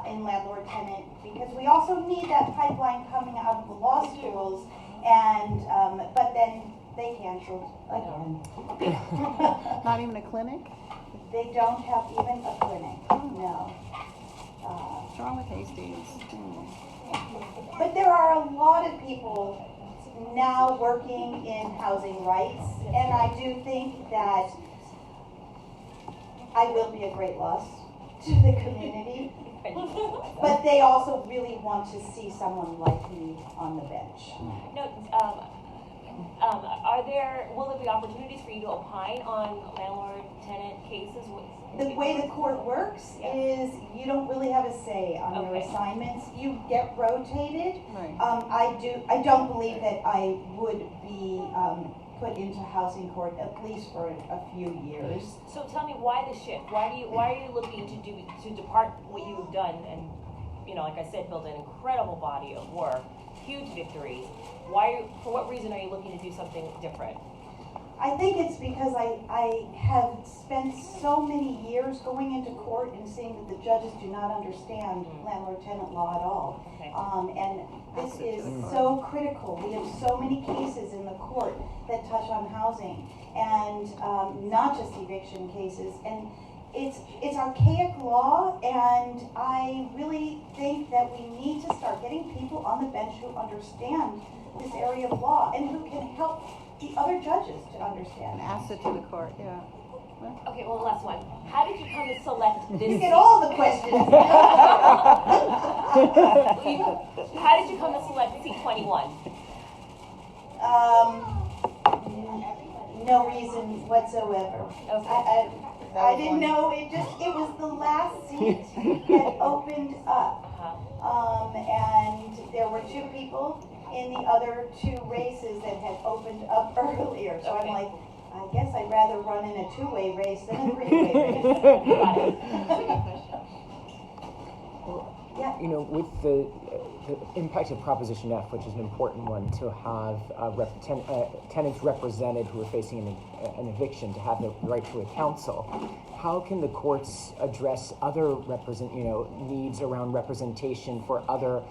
in landlord-tenant, because we also need that pipeline coming out of the law schools. And but then they canceled again. Not even a clinic? They don't have even a clinic. No. What's wrong with Hastings? But there are a lot of people now working in housing rights, and I do think that I will be a great loss to the community, but they also really want to see someone like me on the bench. No, will there be opportunities for you to opine on landlord-tenant cases? The way the court works is you don't really have a say on your assignments. You get rotated. Right. I don't believe that I would be put into housing court at least for a few years. So tell me, why the shift? Why are you looking to depart what you've done and, like I said, build an incredible body of work, huge victories? For what reason are you looking to do something different? I think it's because I have spent so many years going into court and seeing that the judges do not understand landlord-tenant law at all. Okay. And this is so critical. We have so many cases in the court that touch on housing, and not just eviction cases. And it's archaic law, and I really think that we need to start getting people on the bench who understand this area of law and who can help the other judges to understand. Ask it to the court, yeah. Okay, well, last one. How did you come to select this? You get all the questions. How did you come to select C21? No reason whatsoever. Okay. I didn't know. It was the last seat that opened up. And there were 2 people in the other 2 races that had opened up earlier. So I'm like, I guess I'd rather run in a 2-way race than a 3-way race. Yeah. With the impact of Proposition F, which is an important one, to have tenants represented who are facing an eviction, to have the right to a counsel, how can the courts address other needs around representation for other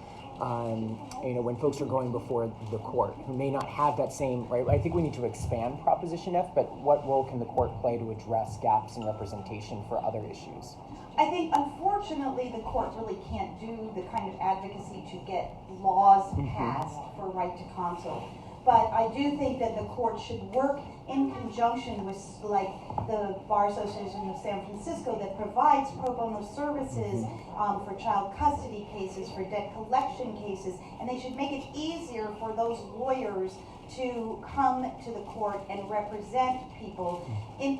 when folks are going before the court who may not have that same right? I think we need to expand Proposition F, but what role can the court play to address gaps in representation for other issues? I think, unfortunately, the court really can't do the kind of advocacy to get laws passed for right to counsel. But I do think that the court should work in conjunction with like the Bar Association of San Francisco that provides pro bono services for child custody cases, for debt collection cases, and they should make it easier for those lawyers to come to the court and represent people.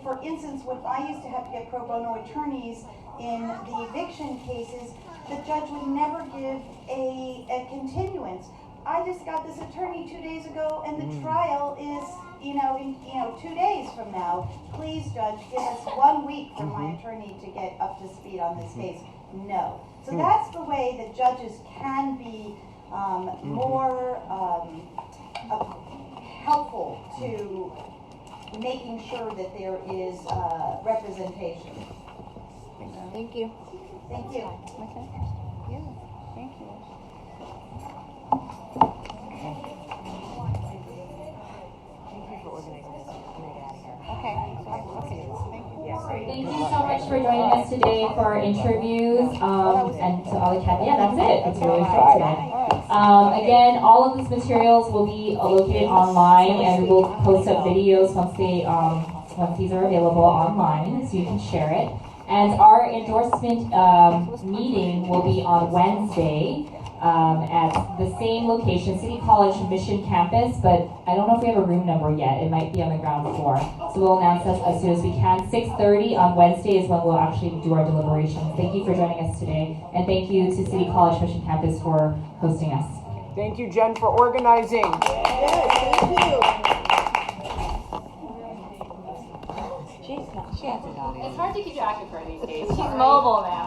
For instance, when I used to have to get pro bono attorneys in the eviction cases, the judge would never give a continuance. I just got this attorney 2 days ago, and the trial is, in 2 days from now. Please, judge, give us 1 week for my attorney to get up to speed on this case. No. So that's the way that judges can be more helpful to making sure that there is representation. Thank you. Thank you. Okay. Yeah, thank you. Thank you so much for joining us today for our interviews, and to all the cats. Yeah, that's it. It's really short today. Again, all of these materials will be located online, and we'll post up videos once these are available online, so you can share it. And our endorsement meeting will be on Wednesday at the same location, City College Mission Campus, but I don't know if we have a room number yet. It might be on the ground floor. So we'll announce this as soon as we can. 6:30 on Wednesday is when we'll actually do our deliberations. Thank you for joining us today, and thank you to City College Mission Campus for hosting us. Thank you, Jen, for organizing. Yes, thank you. She has a daughter. It's hard to keep track of her these days. She's mobile now.